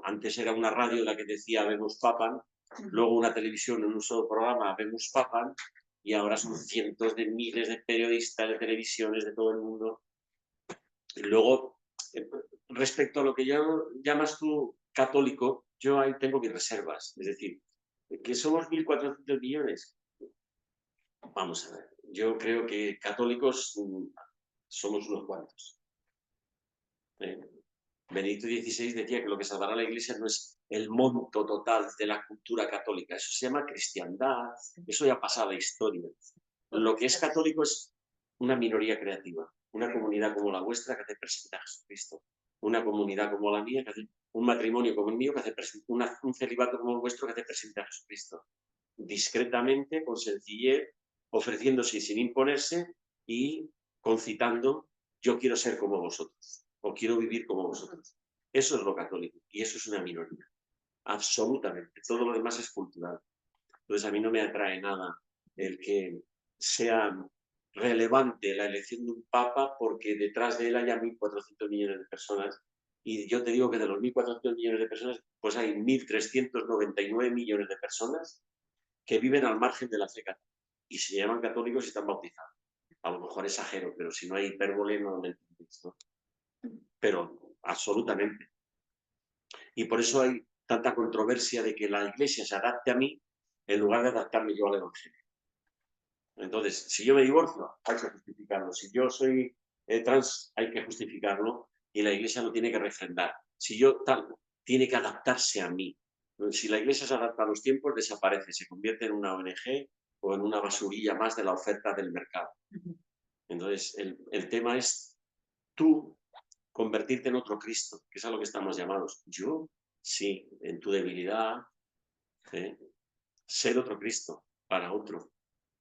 Antes era una radio la que decía vemos papan, luego una televisión en un solo programa vemos papan, y ahora son cientos de miles de periodistas, de televisiones de todo el mundo. Y luego, respecto a lo que llamas tú católico, yo ahí tengo mis reservas. Es decir, que somos 1.400 millones. Vamos a ver, yo creo que católicos somos unos cuantos. Benedicto XVI decía que lo que salvará a la Iglesia no es el monto total de la cultura católica, eso se llama cristiandad, eso ya pasa a la historia. Lo que es católico es una minoría creativa, una comunidad como la vuestra que hace presentar a Jesucristo, una comunidad como la mía, que hace un matrimonio como el mío, que hace un celibato como el vuestro, que hace presentar a Jesucristo. Discretamente, con sencillez, ofreciéndose sin imponerse y concitando, yo quiero ser como vosotros, o quiero vivir como vosotros. Eso es lo católico, y eso es una minoría, absolutamente. Todo lo demás es cultural. Entonces a mí no me atrae nada el que sea relevante la elección de un papa porque detrás de él haya 1.400 millones de personas. Y yo te digo que de los 1.400 millones de personas, pues hay 1.399 millones de personas que viven al margen de la fe católica y se llaman católicos y están bautizados. A lo mejor exagero, pero si no hay hipérbole no me entendéis, ¿no? Pero absolutamente. Y por eso hay tanta controversia de que la Iglesia se adapte a mí en lugar de adaptarme yo al Evangelio. Entonces, si yo me divorcio, hay que justificarlo. Si yo soy trans, hay que justificarlo y la Iglesia lo tiene que refrendar. Si yo tal, tiene que adaptarse a mí. Si la Iglesia se adapta a los tiempos, desaparece, se convierte en una ONG o en una basurilla más de la oferta del mercado. Entonces, el tema es tú convertirte en otro Cristo, que es a lo que estamos llamados. Yo, sí, en tu debilidad, ser otro Cristo para otro.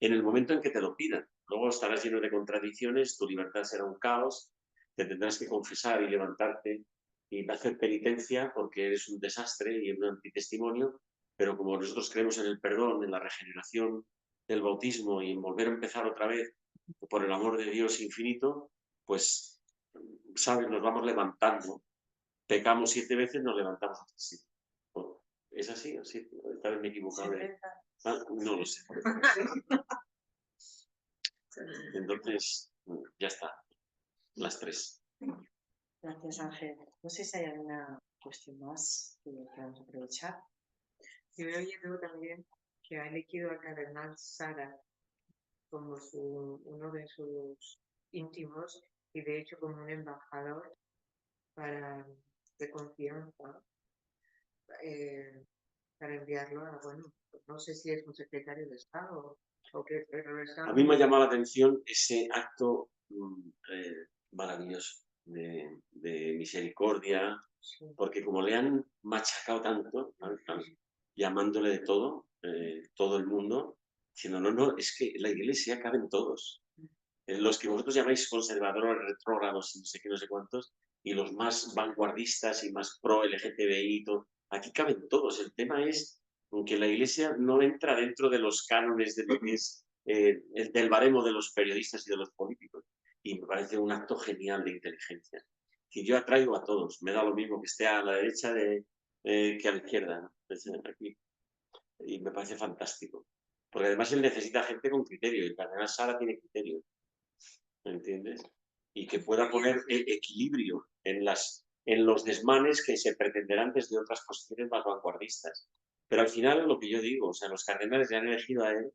En el momento en que te lo pidan. Luego estarás lleno de contradicciones, tu libertad será un caos, te tendrás que confesar y levantarte y hacer penitencia porque eres un desastre y un antitestimonio, pero como nosotros creemos en el perdón, en la regeneración del bautismo y en volver a empezar otra vez por el amor de Dios infinito, pues, ¿sabes? Nos vamos levantando. Pecamos 7 veces, nos levantamos otras 7. ¿Es así? ¿Sí? Esta vez me he equivocado. No lo sé. Entonces, ya está. Las 3. Gracias, Ángel. No sé si hay alguna cuestión más que queramos aprovechar. Yo he oído también que ha elegido a Cardenal Sara como uno de sus íntimos y de hecho como un embajador de confianza para enviarlo a, bueno, no sé si es un secretario de Estado o qué, pero A mí me ha llamado la atención ese acto maravilloso de misericordia, sí. porque como le han machacado tanto, llamándole de todo, todo el mundo, diciendo, no, es que la Iglesia caben todos. Los que vosotros llamáis conservadores, retrógrados, no sé qué, no sé cuántos, y los más vanguardistas y más pro LGTBI, todo, aquí caben todos. El tema es que la Iglesia no entra dentro de los cánones de lo que es del baremo de los periodistas y de los políticos. Y me parece un acto genial de inteligencia. Que yo atraigo a todos, me da lo mismo que esté a la derecha que a la izquierda, ¿no? Aquí. Y me parece fantástico. Porque además él necesita gente con criterio, y el cardenal Sara tiene criterio. ¿Me entiendes? Y que pueda poner equilibrio en los desmanes que se pretenderán desde otras posiciones más vanguardistas. Pero al final es lo que yo digo, o sea, los cardenales le han elegido a él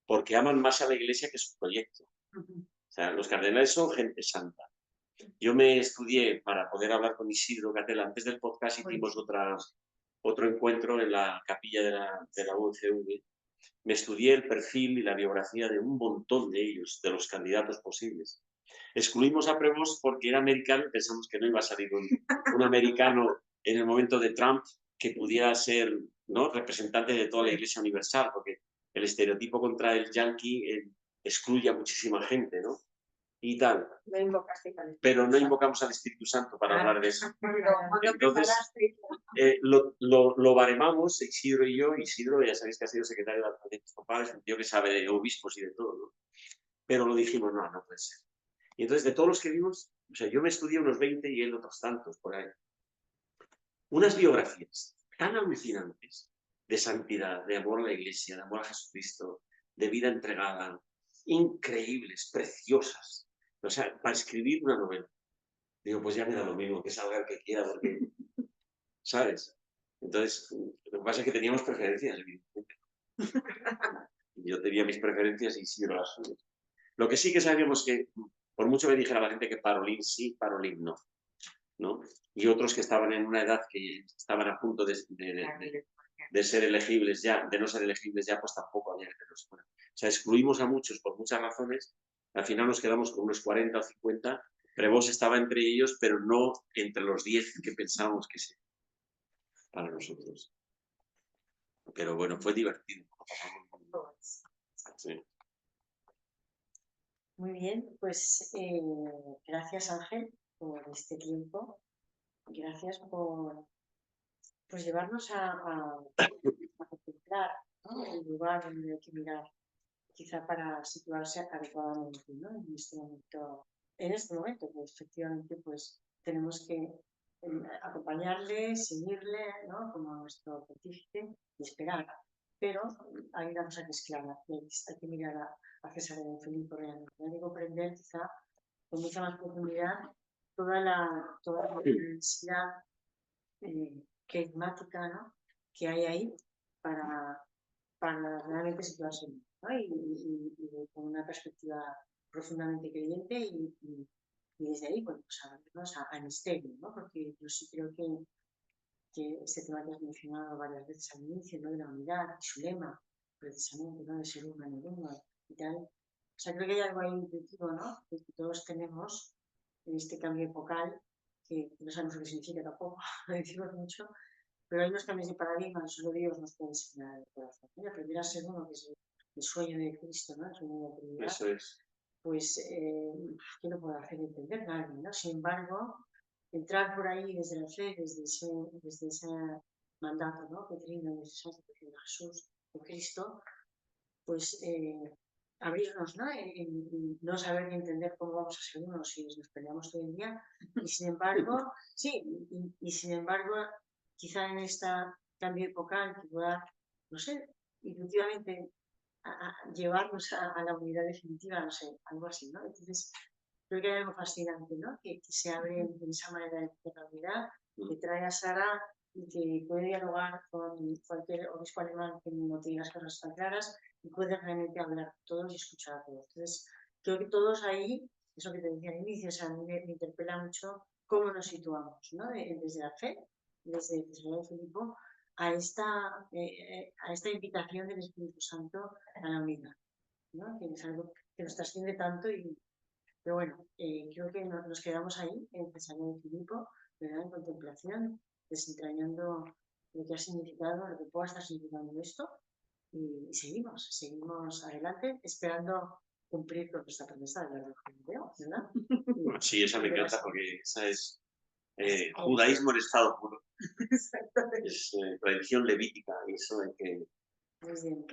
porque aman más a la Iglesia que su proyecto. O sea, los cardenales son gente santa. Yo me estudié para poder hablar con Isidro Gatell. Antes del podcast hicimos otro encuentro en la capilla de la UCV. Me estudié el perfil y la biografía de un montón de ellos, de los candidatos posibles. Excluimos a Prevost porque era americano y pensamos que no iba a salir un americano en el momento de Trump que pudiera ser ¿no? Representante de toda la Iglesia Universal, porque el estereotipo contra el yanqui excluye a muchísima gente, ¿no? Y tal. No invocaste al Espíritu Pero no Santo. invocamos al Espíritu Santo para hablar de eso. Cuando Entonces, preparaste, lo baremamos, Isidro y yo. Isidro, ya sabéis que ha sido secretario de la Conferencia Episcopal, es un tío que sabe de obispos y de todo, ¿no? Pero lo dijimos, no puede ser. Y entonces, de todos los que vimos, o sea, yo me estudié unos 20 y él otros tantos, por ahí. Unas biografías tan alucinantes de santidad, de amor a la Iglesia, de amor a Jesucristo, de vida entregada, increíbles, preciosas. O sea, para escribir una novela. Digo, pues ya me da lo mismo, que salga el que quiera, porque, ¿sabes? Entonces, lo que pasa es que teníamos preferencias, evidentemente. Yo tenía mis preferencias y Isidro las suyas. Lo que sí que sabíamos que, por mucho que dijera la gente que Parolín sí, Parolín no, ¿no? Y otros que estaban en una edad que estaban a punto de ser elegibles ya, de no ser elegibles ya, pues tampoco había que los fuera. O sea, excluimos a muchos por muchas razones. Al final nos quedamos con unos 40 o 50. Prevost estaba entre ellos, pero no entre los 10 que pensábamos que sí, para nosotros. Pero bueno, fue divertido. Sí. Muy bien, pues gracias Ángel por este tiempo. Gracias por pues, llevarnos a contemplar, ¿no? El lugar donde hay que mirar, quizá para situarse adecuadamente, ¿no? En este momento, pues efectivamente pues tenemos que acompañarle, seguirle, ¿no? Como nuestro pontífice y esperar. Pero hay una cosa que es clara, que hay que mirar a César de Felipe realmente. Hay que comprender quizá con mucha más profundidad toda la diversidad carismática, ¿no? Que hay ahí para realmente situarse, ¿no? Y con una perspectiva profundamente creyente y desde ahí, bueno, pues abrirnos a misterio, ¿no? Porque yo sí creo que este tema que has mencionado varias veces al inicio, ¿no? De la unidad, y su lema, precisamente, ¿no? De ser humano y uno y tal. O sea, creo que hay algo ahí intuitivo, ¿no? Que todos tenemos en este cambio epocal, que no sabemos lo que significa tampoco, lo decimos mucho, pero hay unos cambios de paradigma, solo Dios nos puede enseñar el corazón. Y aprender a ser uno, que es el sueño de Cristo, ¿no? El sueño de la Trinidad. Eso es. Pues, ¿qué lo puede hacer entender nadie, ¿no? Sin embargo, entrar por ahí desde la fe, desde ese mandato, ¿no? Que trino, desde esa institución de Jesús, de Cristo, pues abrirnos, ¿no? En no saber ni entender cómo vamos a ser uno si nos peleamos todo el día. Y sin embargo, sí, y sin embargo, quizá en esta cambio epocal que pueda, no sé, intuitivamente llevarnos a la unidad definitiva, no sé, algo así, ¿no? Entonces, creo que hay algo fascinante, ¿no? Que se abre en esa manera de la unidad, que trae a Sara y que puede dialogar con cualquier obispo alemán que no tiene las cosas tan claras y puede realmente hablar con todos y escuchar a todos. Entonces, creo que todos ahí, eso que te decía al inicio, o sea, a mí me interpela mucho cómo nos situamos, ¿no? Desde la fe, desde el de Filipo, a esta invitación del Espíritu Santo a la unidad, ¿no? Que es algo que nos trasciende tanto pero bueno, creo que nos quedamos ahí, en Cesarea de Filipo, ¿verdad? En contemplación, desentrañando lo que ha significado, lo que pueda estar significando esto, y seguimos adelante, esperando cumplir con nuestra promesa de la ¿verdad? Sí, esa me encanta porque esa es judaísmo en estado puro. Exactamente. Es tradición levítica, y eso hay que... Muy bien,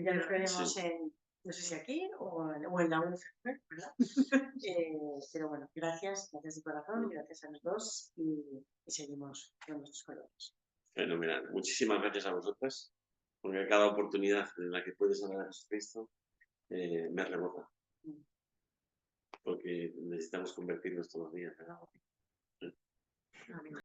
ya nos veremos en, no sé si aquí o en la UNF, ¿verdad? Pero bueno, gracias de corazón, gracias a los dos y seguimos con nuestros colegas. Fenomenal. Muchísimas gracias a vosotras, porque cada oportunidad en la que puedes hablar a Jesucristo me rebota. Porque necesitamos convertirnos todos los días, ¿verdad?